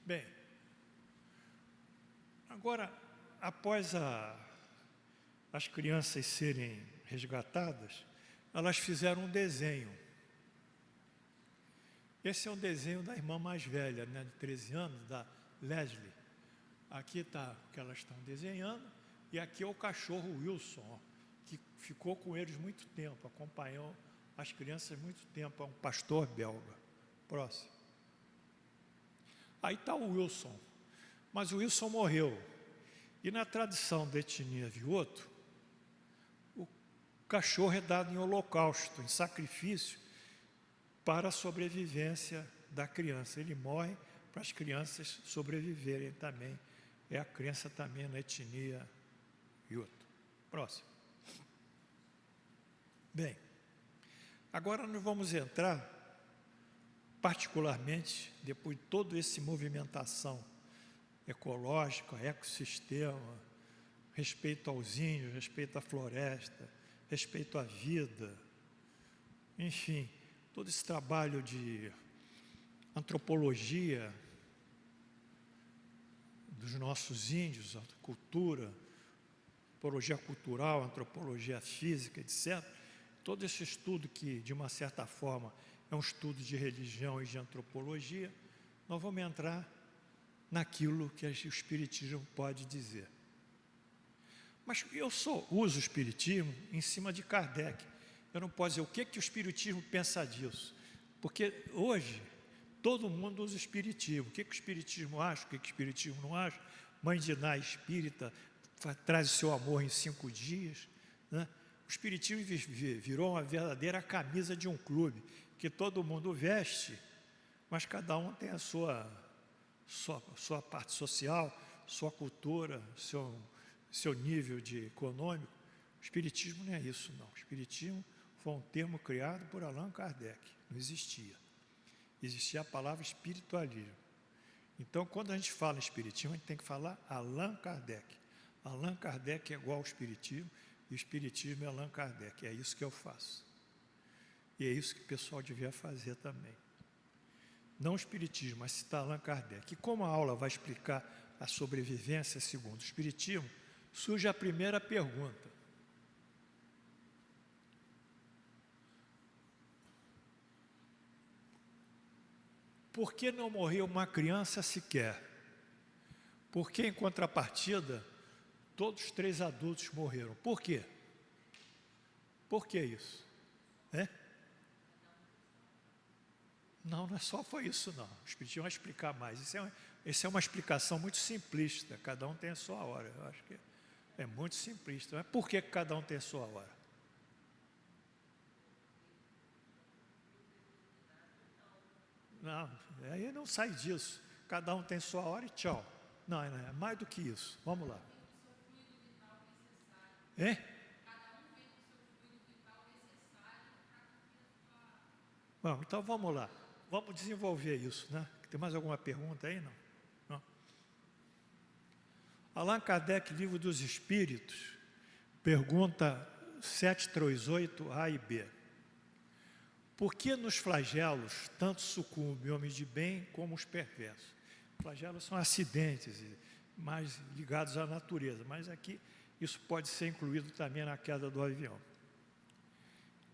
Bem, agora, após as crianças serem resgatadas, elas fizeram um desenho. Esse é um desenho da irmã mais velha, né, de 13 anos, da Leslie. Aqui está o que elas estão desenhando, e aqui é o cachorro Wilson, ó, que ficou com eles muito tempo, acompanhou as crianças muito tempo, é um pastor belga. Próximo. Aí está o Wilson, mas o Wilson morreu. E na tradição da etnia Vioto, o cachorro é dado em holocausto, em sacrifício, para a sobrevivência da criança. Ele morre para as crianças sobreviverem também. É a crença também na etnia Vioto. Próximo. Bem, agora nós vamos entrar, particularmente, depois de toda essa movimentação ecológica, ecossistema, respeito aos índios, respeito à floresta, respeito à vida, enfim, todo esse trabalho de antropologia dos nossos índios, a cultura, antropologia cultural, antropologia física, etc. Todo esse estudo que, de uma certa forma, é um estudo de religião e de antropologia, nós vamos entrar naquilo que o Espiritismo pode dizer. Mas eu só uso o Espiritismo em cima de Kardec. Eu não posso dizer o que o Espiritismo pensa disso, porque hoje todo mundo usa o Espiritismo. O que o Espiritismo acha, o que o Espiritismo não acha. Mãe de Ná espírita traz o seu amor em 5 dias, né? O Espiritismo virou uma verdadeira camisa de um clube, que todo mundo veste, mas cada um tem a sua parte social, sua cultura, seu nível econômico. O Espiritismo não é isso, não. O Espiritismo foi um termo criado por Allan Kardec, não existia. Existia a palavra espiritualismo. Então, quando a gente fala em Espiritismo, a gente tem que falar Allan Kardec. Allan Kardec é igual ao Espiritismo, e o Espiritismo é Allan Kardec. É isso que eu faço. E é isso que o pessoal devia fazer também. Não o Espiritismo, mas citar Allan Kardec. E como a aula vai explicar a sobrevivência segundo o Espiritismo, surge a primeira pergunta. Por que não morreu uma criança sequer? Porque, em contrapartida, todos os 3 adultos morreram. Por quê? Por que isso? É? Não, não é só foi isso, não. O Espiritismo vai explicar mais. Isso é uma explicação muito simplista. Cada um tem a sua hora. Eu acho que é muito simplista. Mas por que cada um tem a sua hora? Não, aí não sai disso. Cada um tem sua hora e tchau. Não, é mais do que isso. Vamos lá. Hein? Bom, então vamos lá. Vamos desenvolver isso, né? Tem mais alguma pergunta aí? Não? Não. Allan Kardec, Livro dos Espíritos, pergunta 738, A e B. Por que nos flagelos tanto sucumbe homens de bem como os perversos? Flagelos são acidentes mais ligados à natureza, mas aqui isso pode ser incluído também na queda do avião.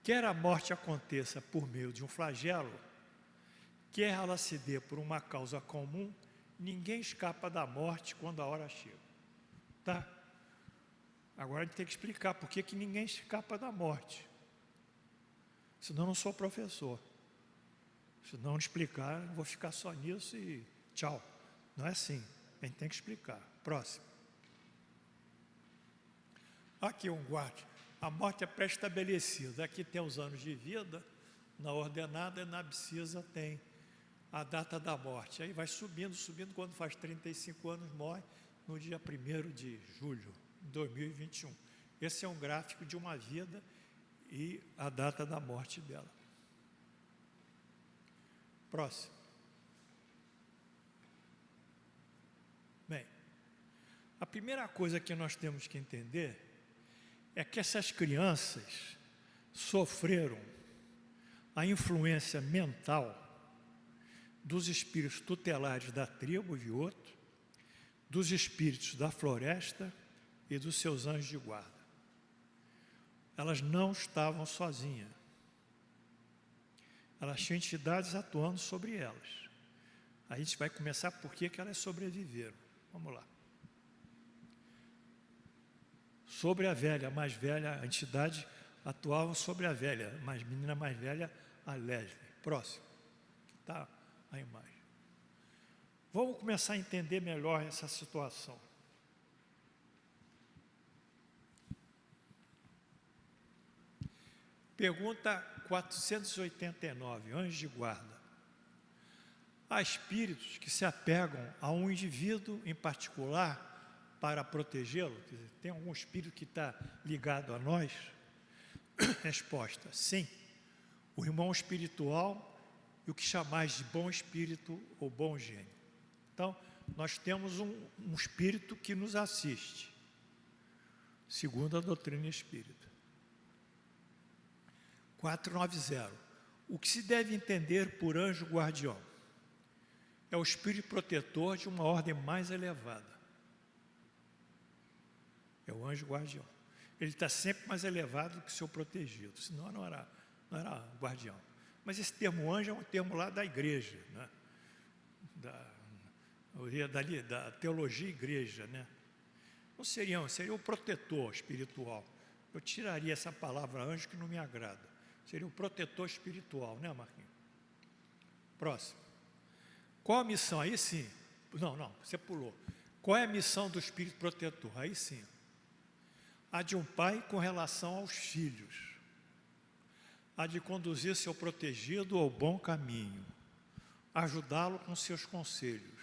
Quer a morte aconteça por meio de um flagelo, quer ela se dê por uma causa comum, ninguém escapa da morte quando a hora chega. Tá? Agora a gente tem que explicar por que ninguém escapa da morte. Senão eu não sou professor. Se não explicar, eu vou ficar só nisso e tchau. Não é assim. A gente tem que explicar. Próximo. Aqui um guarde. A morte é pré-estabelecida. Aqui tem os anos de vida, na ordenada e na abscissa tem a data da morte. Aí vai subindo, quando faz 35 anos morre no dia 1º de julho de 2021. Esse é um gráfico de uma vida e a data da morte dela. Próximo. Bem, a primeira coisa que nós temos que entender é que essas crianças sofreram a influência mental dos espíritos tutelares da tribo Vioto, dos espíritos da floresta e dos seus anjos de guarda. elas não estavam sozinhas. Elas tinham entidades atuando sobre elas. Aí a gente vai começar por que elas sobreviveram. Vamos lá. Sobre a velha, a mais velha, a entidade atuava sobre a velha, a menina mais velha, a Leslie. Próximo. Está a imagem. Vamos começar a entender melhor essa situação. Pergunta 489, anjo de guarda. Há espíritos que se apegam a um indivíduo em particular para protegê-lo? Quer dizer, tem algum espírito que está ligado a nós? Resposta, sim. O irmão espiritual e o que chamais de bom espírito ou bom gênio. Então, nós temos um espírito que nos assiste, segundo a doutrina espírita. 490. O que se deve entender por anjo guardião? É o espírito protetor de uma ordem mais elevada. É o anjo guardião. Ele está sempre mais elevado do que o seu protegido, senão não era guardião. Mas esse termo anjo é um termo lá da igreja, né? Da teologia igreja, né? Não seria o protetor espiritual. Eu tiraria essa palavra anjo que não me agrada. Seria o protetor espiritual, né, Marquinhos? Próximo. Qual a missão? Aí sim. Não, você pulou. Qual é a missão do espírito protetor? Aí sim. A de um pai com relação aos filhos. A de conduzir seu protegido ao bom caminho. Ajudá-lo com seus conselhos.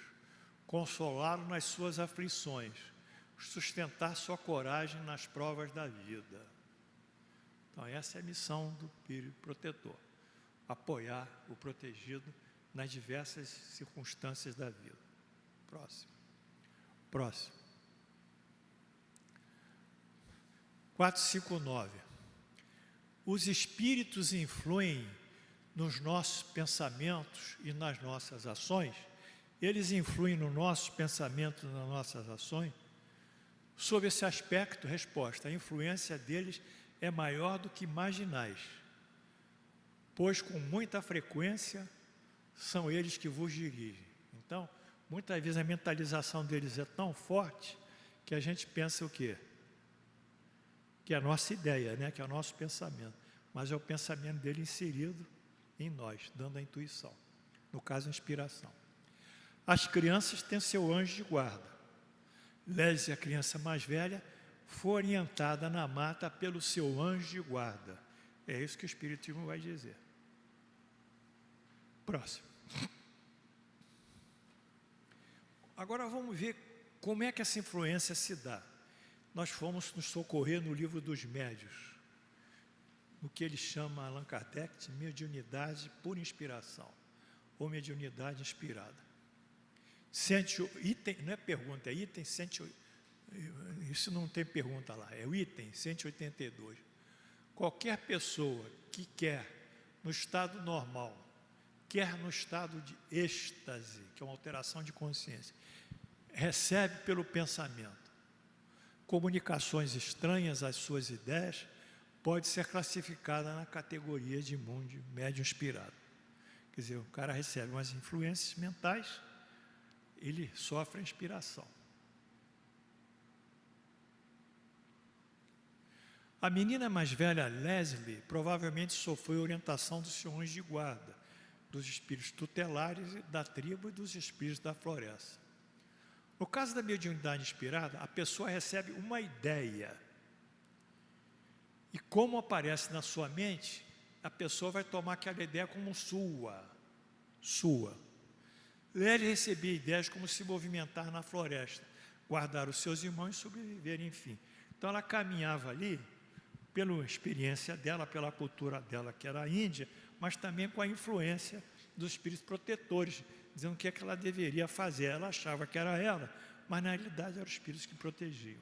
Consolá-lo nas suas aflições. Sustentar sua coragem nas provas da vida. Então, essa é a missão do espírito protetor. Apoiar o protegido nas diversas circunstâncias da vida. Próximo. 459. Os espíritos influem nos nossos pensamentos e nas nossas ações? Eles influem no nosso pensamento e nas nossas ações? Sobre esse aspecto, resposta, a influência deles é maior do que imaginais, pois com muita frequência são eles que vos dirigem. Então, muitas vezes a mentalização deles é tão forte que a gente pensa o quê? Que é a nossa ideia, né? Que é o nosso pensamento, mas é o pensamento dele inserido em nós, dando a intuição, no caso a inspiração. As crianças têm seu anjo de guarda. Leslie, a criança mais velha, foi orientada na mata pelo seu anjo de guarda. É isso que o Espiritismo vai dizer. Próximo. Agora vamos ver como é que essa influência se dá. Nós fomos nos socorrer no livro dos médios, no que ele chama, Allan Kardec, de mediunidade por inspiração, ou mediunidade inspirada. Item, não é pergunta, é item 180. Isso não tem pergunta lá, é o item 182. Qualquer pessoa que quer, no estado normal, quer no estado de êxtase, que é uma alteração de consciência, recebe pelo pensamento comunicações estranhas às suas ideias, pode ser classificada na categoria de médium inspirado. Quer dizer, o cara recebe umas influências mentais, ele sofre a inspiração. A menina mais velha, Leslie, provavelmente sofreu orientação dos seu anjo de guarda, dos espíritos tutelares da tribo e dos espíritos da floresta. No caso da mediunidade inspirada, a pessoa recebe uma ideia. E como aparece na sua mente, a pessoa vai tomar aquela ideia como sua. Leslie recebia ideias como se movimentar na floresta, guardar os seus irmãos e sobreviver, enfim. Então ela caminhava ali, pela experiência dela, pela cultura dela, que era a Índia, mas também com a influência dos espíritos protetores, dizendo o que é que ela deveria fazer. Ela achava que era ela, mas na realidade eram os espíritos que protegiam.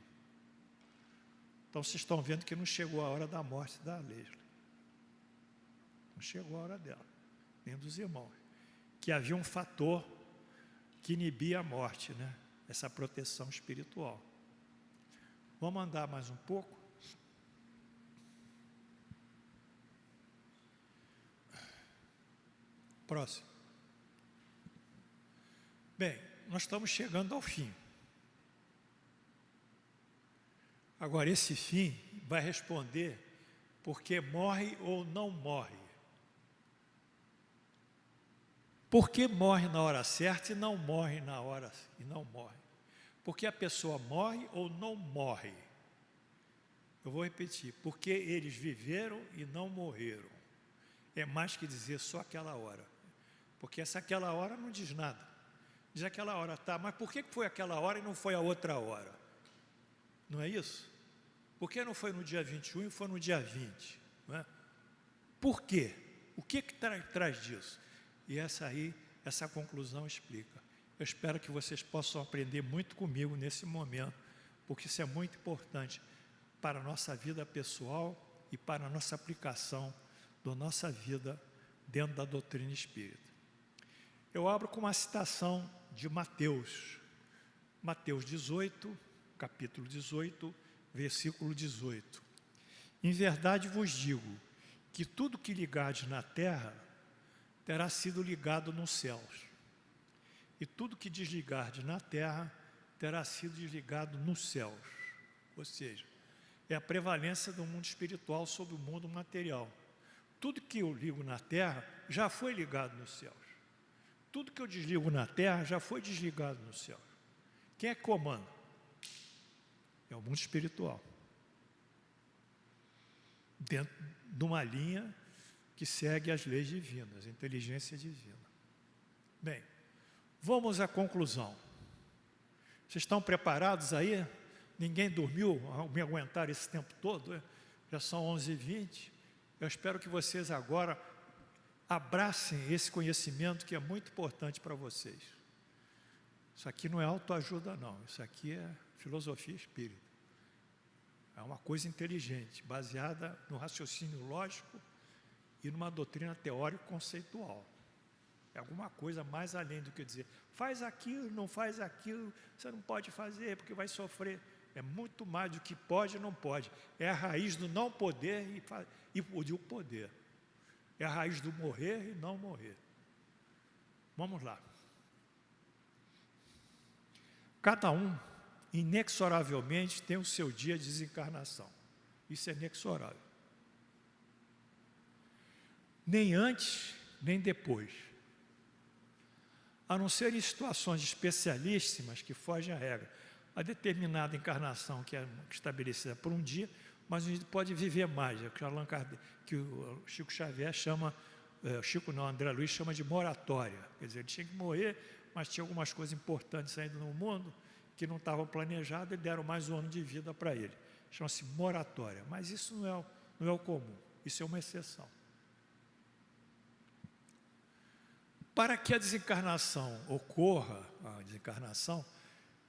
Então vocês estão vendo que não chegou a hora da morte da Leslie. Não chegou a hora dela, nem dos irmãos. Que havia um fator que inibia a morte, né? Essa proteção espiritual. Vamos andar mais um pouco. Próximo. Bem, nós estamos chegando ao fim. Agora, esse fim vai responder porque morre ou não morre. Por que morre na hora certa e não morre na hora e não morre? Porque a pessoa morre ou não morre. Eu vou repetir, porque eles viveram e não morreram. É mais que dizer só aquela hora. Porque essa aquela hora não diz nada. Diz aquela hora, tá, mas por que foi aquela hora e não foi a outra hora? Não é isso? Por que não foi no dia 21 e foi no dia 20? Não é? Por quê? O que traz disso? E essa conclusão explica. Eu espero que vocês possam aprender muito comigo nesse momento, porque isso é muito importante para a nossa vida pessoal e para a nossa aplicação da nossa vida dentro da doutrina espírita. Eu abro com uma citação de Mateus. Mateus 18, capítulo 18, versículo 18. Em verdade vos digo que tudo que ligardes na terra terá sido ligado nos céus, e tudo que desligardes na terra terá sido desligado nos céus. Ou seja, é a prevalência do mundo espiritual sobre o mundo material. Tudo que eu ligo na terra já foi ligado nos céus. Tudo que eu desligo na terra já foi desligado nos céus. Quem é que comanda? É o mundo espiritual. Dentro de uma linha que segue as leis divinas, a inteligência divina. Bem, vamos à conclusão. Vocês estão preparados aí? Ninguém dormiu ao me aguentar esse tempo todo? Já são 11h20. Eu espero que vocês agora abracem esse conhecimento que é muito importante para vocês. Isso aqui não é autoajuda, não. Isso aqui é filosofia espírita. É uma coisa inteligente, baseada no raciocínio lógico e numa doutrina teórico-conceitual. É alguma coisa mais além do que dizer, faz aquilo, não faz aquilo, você não pode fazer porque vai sofrer. É muito mais do que pode e não pode. É a raiz do não poder e o poder. É a raiz do morrer e não morrer. Vamos lá. Cada um, inexoravelmente, tem o seu dia de desencarnação. Isso é inexorável. Nem antes, nem depois. A não ser em situações especialíssimas que fogem à regra. A determinada encarnação que é estabelecida por um dia, mas a gente pode viver mais, é que o Chico Xavier chama, André Luiz chama de moratória. Quer dizer, ele tinha que morrer, mas tinha algumas coisas importantes ainda no mundo que não estavam planejadas e deram mais um ano de vida para ele. Chama-se moratória, mas isso não é o comum, isso é uma exceção. Para que a desencarnação ocorra,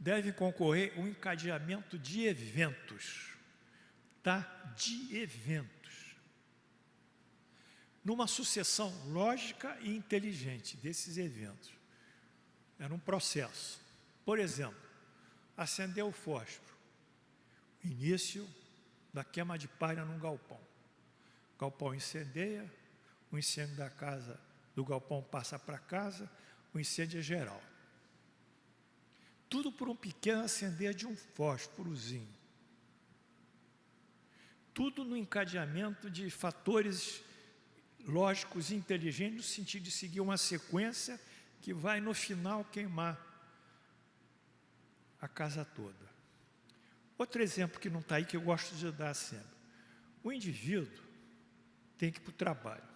deve concorrer um encadeamento de eventos, tá? De eventos. Numa sucessão lógica e inteligente desses eventos. Era um processo. Por exemplo, acendeu o fósforo. Início da queima de palha num galpão. O galpão incendeia, o incêndio da casa do galpão passa para casa, o incêndio é geral. Tudo por um pequeno acender de um fósforozinho. Tudo no encadeamento de fatores lógicos e inteligentes, no sentido de seguir uma sequência que vai, no final, queimar a casa toda. Outro exemplo que não está aí, que eu gosto de dar sempre. O indivíduo tem que ir para o trabalho.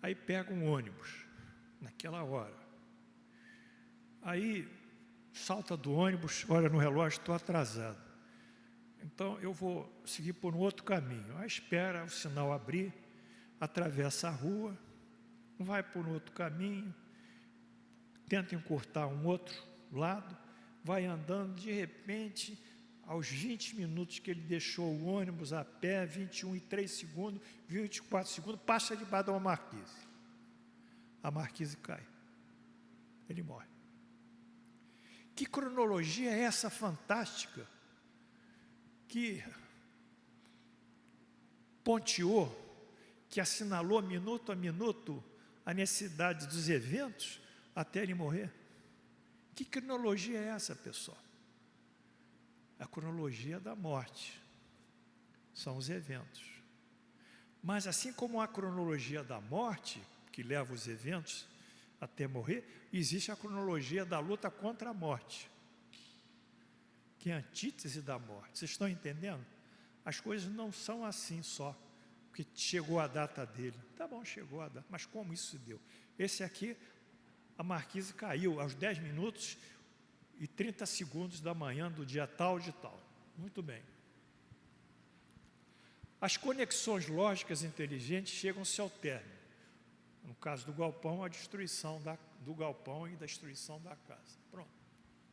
Aí pega um ônibus, naquela hora. Aí salta do ônibus, olha no relógio, estou atrasado. Então eu vou seguir por um outro caminho. Aí espera o sinal abrir, atravessa a rua, vai por um outro caminho, tenta encurtar um outro lado, vai andando, de repente, aos 20 minutos que ele deixou o ônibus a pé, 21 e 3 segundos, 24 segundos, passa debaixo de uma marquise. A marquise cai. Ele morre. Que cronologia é essa fantástica que ponteou, que assinalou minuto a minuto a necessidade dos eventos até ele morrer? Que cronologia é essa, pessoal? A cronologia da morte. São os eventos. Mas assim como a cronologia da morte, que leva os eventos até morrer, existe a cronologia da luta contra a morte, que é a antítese da morte. Vocês estão entendendo? As coisas não são assim só, porque chegou a data dele. Tá bom, chegou a data, mas como isso se deu? Esse aqui, a marquise caiu aos 10 minutos e 30 segundos da manhã do dia tal de tal. Muito bem. As conexões lógicas inteligentes chegam-se ao término. No caso do galpão, a destruição do galpão e da destruição da casa. Pronto.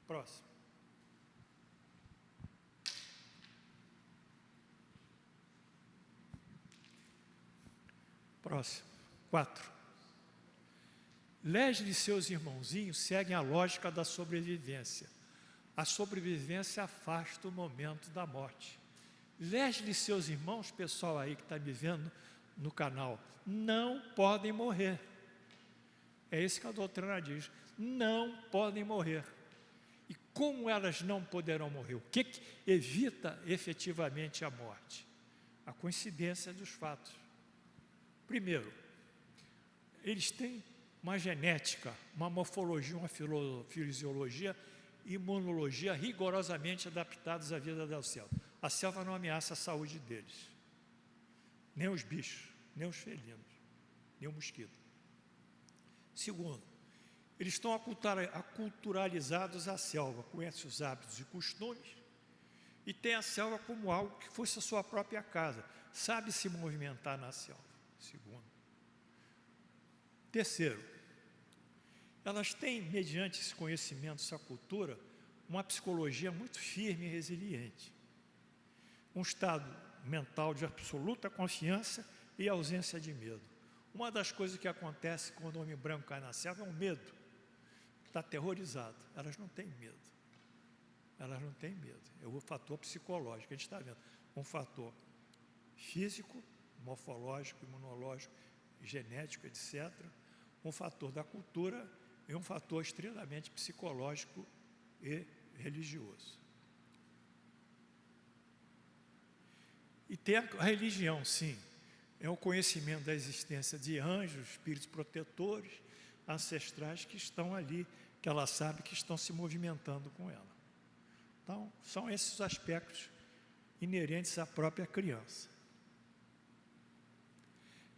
Próximo. Próximo. 4. Leslie e seus irmãozinhos seguem a lógica da sobrevivência. A sobrevivência afasta o momento da morte. Leslie e seus irmãos, pessoal aí que está me vendo no canal, não podem morrer. É isso que a doutrina diz. Não podem morrer. E como elas não poderão morrer? O que evita efetivamente a morte? A coincidência dos fatos. Primeiro, eles têm uma genética, uma morfologia, uma fisiologia e imunologia rigorosamente adaptados à vida da selva. A selva não ameaça a saúde deles, nem os bichos, nem os felinos, nem o mosquito. Segundo, eles estão aculturalizados à selva, conhecem os hábitos e costumes e têm a selva como algo que fosse a sua própria casa, sabe se movimentar na selva. Segundo. Terceiro, elas têm, mediante esse conhecimento, essa cultura, uma psicologia muito firme e resiliente. Um estado mental de absoluta confiança e ausência de medo. Uma das coisas que acontece quando o homem branco cai na selva é o medo. Está aterrorizado. Elas não têm medo. Elas não têm medo. É o fator psicológico. A gente está vendo um fator físico, morfológico, imunológico, genético, etc. Um fator da cultura e um fator extremamente psicológico e religioso. E tem a religião, sim, é o conhecimento da existência de anjos, espíritos protetores, ancestrais que estão ali, que ela sabe que estão se movimentando com ela. Então, são esses aspectos inerentes à própria criança.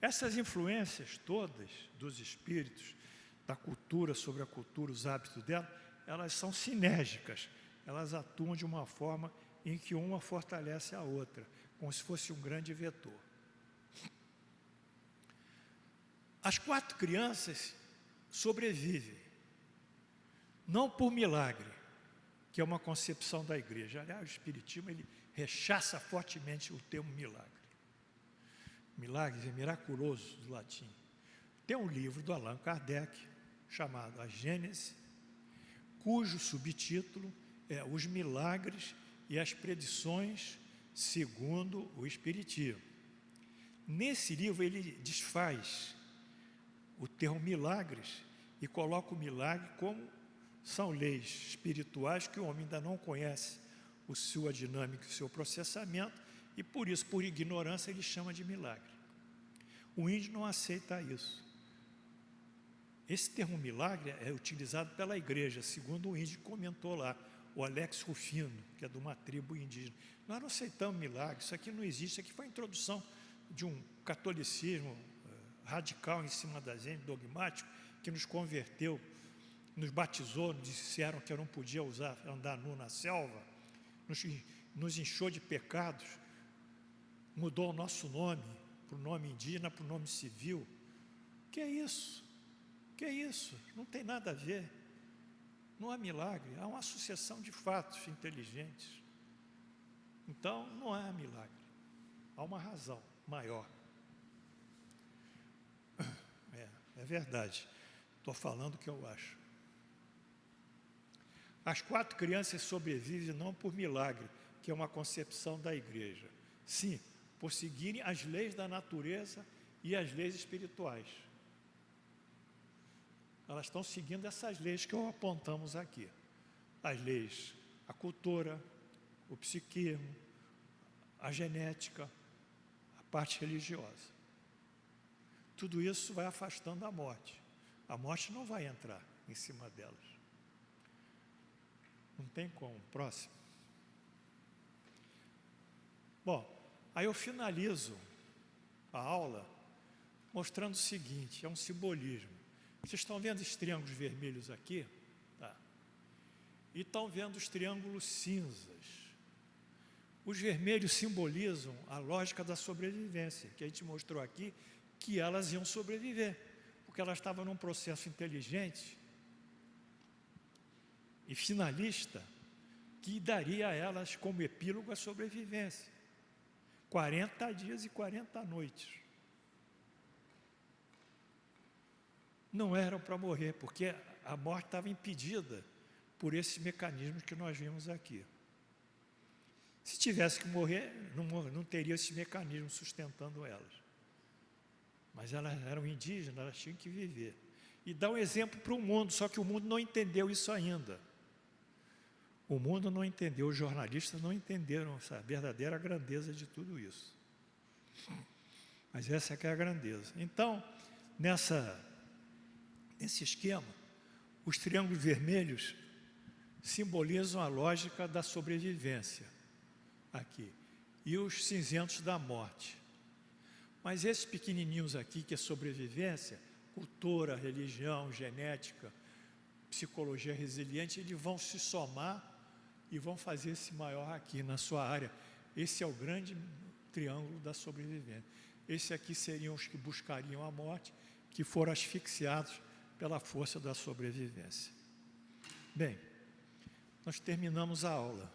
Essas influências todas dos espíritos, da cultura sobre a cultura, os hábitos dela, elas são sinérgicas, elas atuam de uma forma em que uma fortalece a outra, como se fosse um grande vetor. As 4 crianças sobrevivem, não por milagre, que é uma concepção da igreja. Aliás, o Espiritismo ele rechaça fortemente o termo milagre. Milagre é miraculoso, do latim. Tem um livro do Allan Kardec, chamado A Gênese, cujo subtítulo é Os Milagres e as Predições segundo o Espiritismo. Nesse livro ele desfaz o termo milagres e coloca o milagre como são leis espirituais que o homem ainda não conhece a sua dinâmica, o seu processamento, e por isso, por ignorância, ele chama de milagre. O índio não aceita isso. Esse termo milagre é utilizado pela igreja, segundo o índio que comentou lá, o Alex Rufino, que é de uma tribo indígena. Nós não aceitamos milagre, isso aqui não existe, isso aqui foi a introdução de um catolicismo radical em cima da gente, dogmático, que nos converteu, nos batizou, nos disseram que eu não podia andar nu na selva, nos inchou de pecados, mudou o nosso nome, para o nome indígena, para o nome civil. Que é isso? Que é isso? Não tem nada a ver. Não há milagre, há uma sucessão de fatos inteligentes. Então, não há milagre. Há uma razão maior. É verdade. Estou falando o que eu acho. As 4 crianças sobrevivem não por milagre, que é uma concepção da igreja. Sim, por seguirem as leis da natureza e as leis espirituais. Elas estão seguindo essas leis que apontamos aqui. As leis, a cultura, o psiquismo, a genética, a parte religiosa. Tudo isso vai afastando a morte. A morte não vai entrar em cima delas. Não tem como. Próximo. Bom, aí eu finalizo a aula mostrando o seguinte, é um simbolismo. Vocês estão vendo os triângulos vermelhos aqui? Tá. E estão vendo os triângulos cinzas. Os vermelhos simbolizam a lógica da sobrevivência, que a gente mostrou aqui, que elas iam sobreviver, porque elas estavam num processo inteligente e finalista, que daria a elas como epílogo a sobrevivência. 40 dias e 40 noites. Não eram para morrer, porque a morte estava impedida por esses mecanismos que nós vimos aqui. Se tivesse que morrer, não teria esse mecanismo sustentando elas. Mas elas eram indígenas, elas tinham que viver. E dá um exemplo para o mundo, só que o mundo não entendeu isso ainda. O mundo não entendeu, os jornalistas não entenderam a verdadeira grandeza de tudo isso. Mas essa é que é a grandeza. Então, nesse esquema, os triângulos vermelhos simbolizam a lógica da sobrevivência, aqui, e os cinzentos da morte. Mas esses pequenininhos aqui, que é sobrevivência, cultura, religião, genética, psicologia resiliente, eles vão se somar e vão fazer esse maior aqui na sua área. Esse é o grande triângulo da sobrevivência. Esse aqui seriam os que buscariam a morte, que foram asfixiados pela força da sobrevivência. Bem, nós terminamos a aula.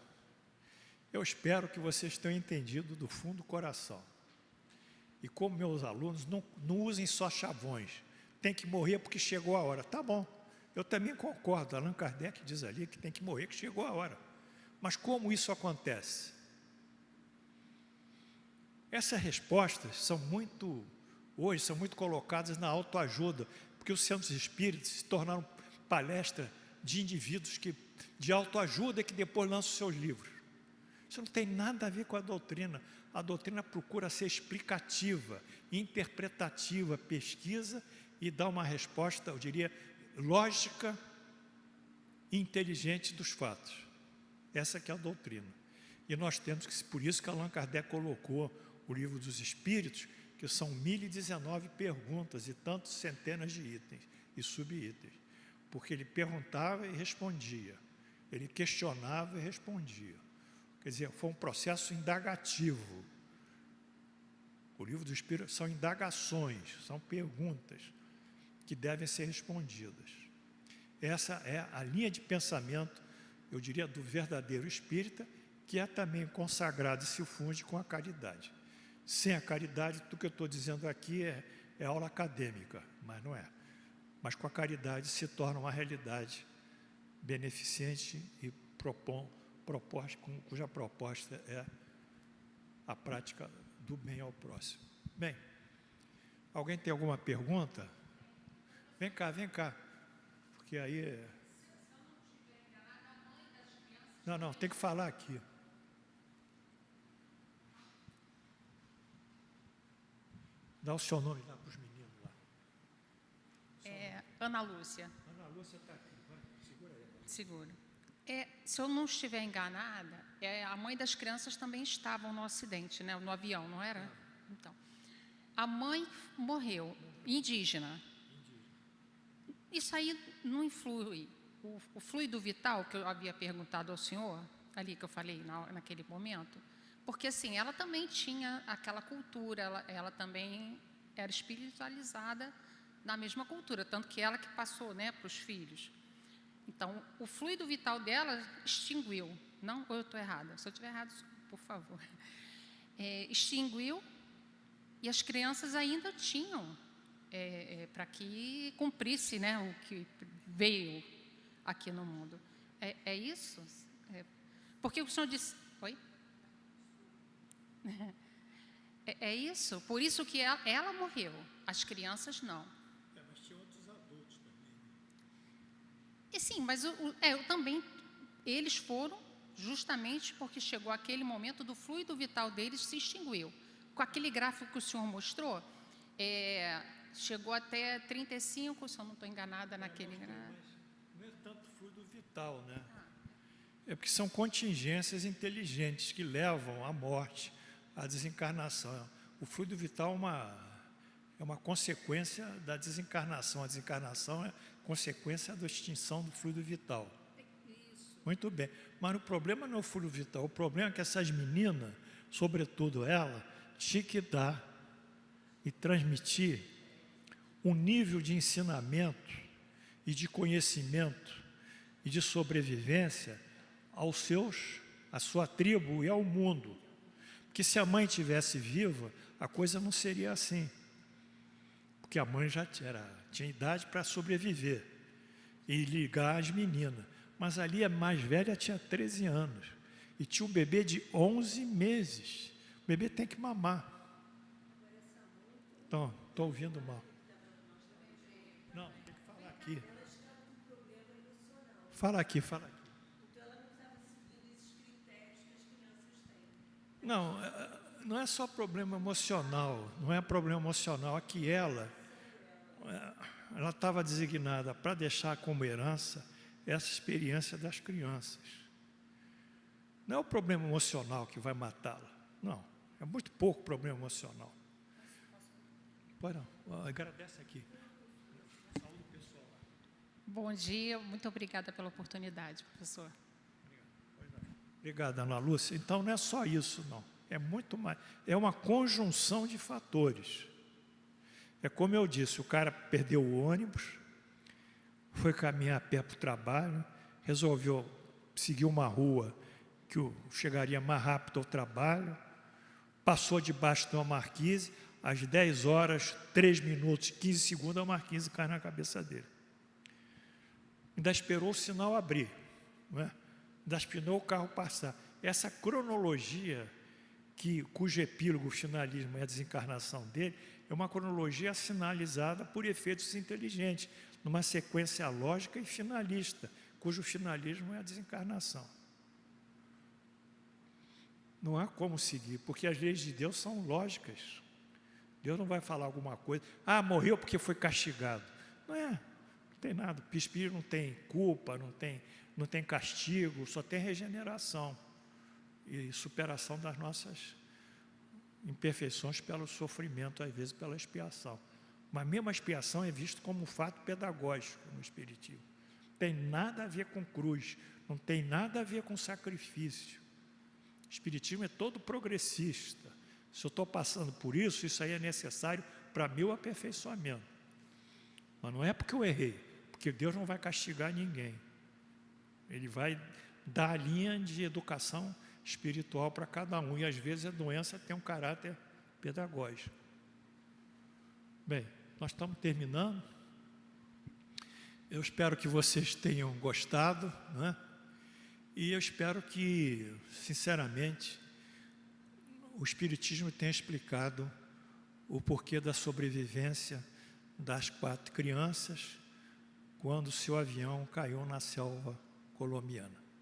Eu espero que vocês tenham entendido do fundo do coração. E como meus alunos, não usem só chavões. Tem que morrer porque chegou a hora. Tá bom, eu também concordo. Allan Kardec diz ali que tem que morrer, que chegou a hora. Mas como isso acontece? Essas respostas hoje são muito colocadas na autoajuda, porque os centros espíritas se tornaram palestra de indivíduos de autoajuda que depois lançam seus livros. Isso não tem nada a ver com a doutrina. A doutrina procura ser explicativa, interpretativa, pesquisa e dá uma resposta, eu diria, lógica e inteligente dos fatos. Essa que é a doutrina. E nós temos que, por isso que Allan Kardec colocou o Livro dos Espíritos, que são 1019 perguntas e tantos centenas de itens e subitens. Porque ele perguntava e respondia. Ele questionava e respondia. Quer dizer, foi um processo indagativo. O Livro dos Espíritos são indagações, são perguntas que devem ser respondidas. Essa é a linha de pensamento, eu diria, do verdadeiro espírita, que é também consagrado e se funde com a caridade. Sem a caridade, tudo que eu estou dizendo aqui é aula acadêmica, mas não é. Mas com a caridade se torna uma realidade beneficente e cuja proposta é a prática do bem ao próximo. Bem, alguém tem alguma pergunta? Vem cá, porque aí... Não, tem que falar aqui. Dá o seu nome lá para os meninos lá. Ana Lúcia. Ana Lúcia está aqui, vai, segura aí. Seguro. Se eu não estiver enganada, a mãe das crianças também estavam no acidente, né, no avião, não era? Então, a mãe morreu, indígena. Isso aí não influi. O fluido vital, que eu havia perguntado ao senhor, ali que eu falei naquele momento, porque assim, ela também tinha aquela cultura, ela também era espiritualizada na mesma cultura, tanto que ela que passou, né, para os filhos. Então, o fluido vital dela extinguiu. Não, ou eu estou errada? Se eu estiver errado, por favor. Extinguiu e as crianças ainda tinham para que cumprisse, né, o que veio aqui no mundo. É isso? Porque o senhor disse... Oi? É isso. Por isso que ela morreu. As crianças não. Mas tinha outros adultos também. E sim, mas eu também, eles foram justamente porque chegou aquele momento do fluido vital deles se extinguiu. Com aquele gráfico que o senhor mostrou, chegou até 35, se eu não estou enganada naquele gráfico. Não é tanto fluido vital, né? É porque são contingências inteligentes que levam à morte, à desencarnação. O fluido vital é uma consequência da desencarnação. A desencarnação é consequência da extinção do fluido vital. Muito bem. Mas o problema não é o fluido vital. O problema é que essas meninas, sobretudo ela, tinha que dar e transmitir um nível de ensinamento e de conhecimento e de sobrevivência à sua tribo e ao mundo. Porque se a mãe tivesse viva, a coisa não seria assim. Porque a mãe já tinha idade para sobreviver e ligar as meninas. Mas ali a mais velha tinha 13 anos e tinha um bebê de 11 meses. O bebê tem que mamar. Então, estou ouvindo mal. Não, tem que falar aqui. Fala aqui, fala aqui. Não, não é só problema emocional, não é problema emocional. Aqui ela estava designada para deixar como herança essa experiência das crianças. Não é o problema emocional que vai matá-la, não. É muito pouco problema emocional. Pode não, agradece aqui. Saúde pessoal. Bom dia, muito obrigada pela oportunidade, professor. Obrigado, Ana Lúcia. Então, não é só isso, não. É muito mais. É uma conjunção de fatores. É como eu disse, o cara perdeu o ônibus, foi caminhar a pé para o trabalho, resolveu seguir uma rua que chegaria mais rápido ao trabalho, passou debaixo de uma marquise, às 10 horas, 3 minutos, 15 segundos, a marquise cai na cabeça dele. Ainda esperou o sinal abrir, não é? Ainda esperou o carro passar. Essa cronologia, cujo epílogo, o finalismo é a desencarnação dele, é uma cronologia sinalizada por efeitos inteligentes, numa sequência lógica e finalista, cujo finalismo é a desencarnação. Não há como seguir, porque as leis de Deus são lógicas. Deus não vai falar alguma coisa, morreu porque foi castigado. Não é, não tem nada. O espírito não tem culpa, não tem castigo, só tem regeneração e superação das nossas imperfeições pelo sofrimento, às vezes pela expiação. Mas mesmo a expiação é visto como um fato pedagógico no Espiritismo. Não tem nada a ver com cruz, não tem nada a ver com sacrifício. O Espiritismo é todo progressista. Se eu estou passando por isso, isso aí é necessário para meu aperfeiçoamento. Mas não é porque eu errei, porque Deus não vai castigar ninguém. Ele vai dar a linha de educação espiritual para cada um, e às vezes a doença tem um caráter pedagógico. Bem, nós estamos terminando. Eu espero que vocês tenham gostado, né? E eu espero que, sinceramente, o Espiritismo tenha explicado o porquê da sobrevivência das 4 crianças quando seu avião caiu na selva colombiana.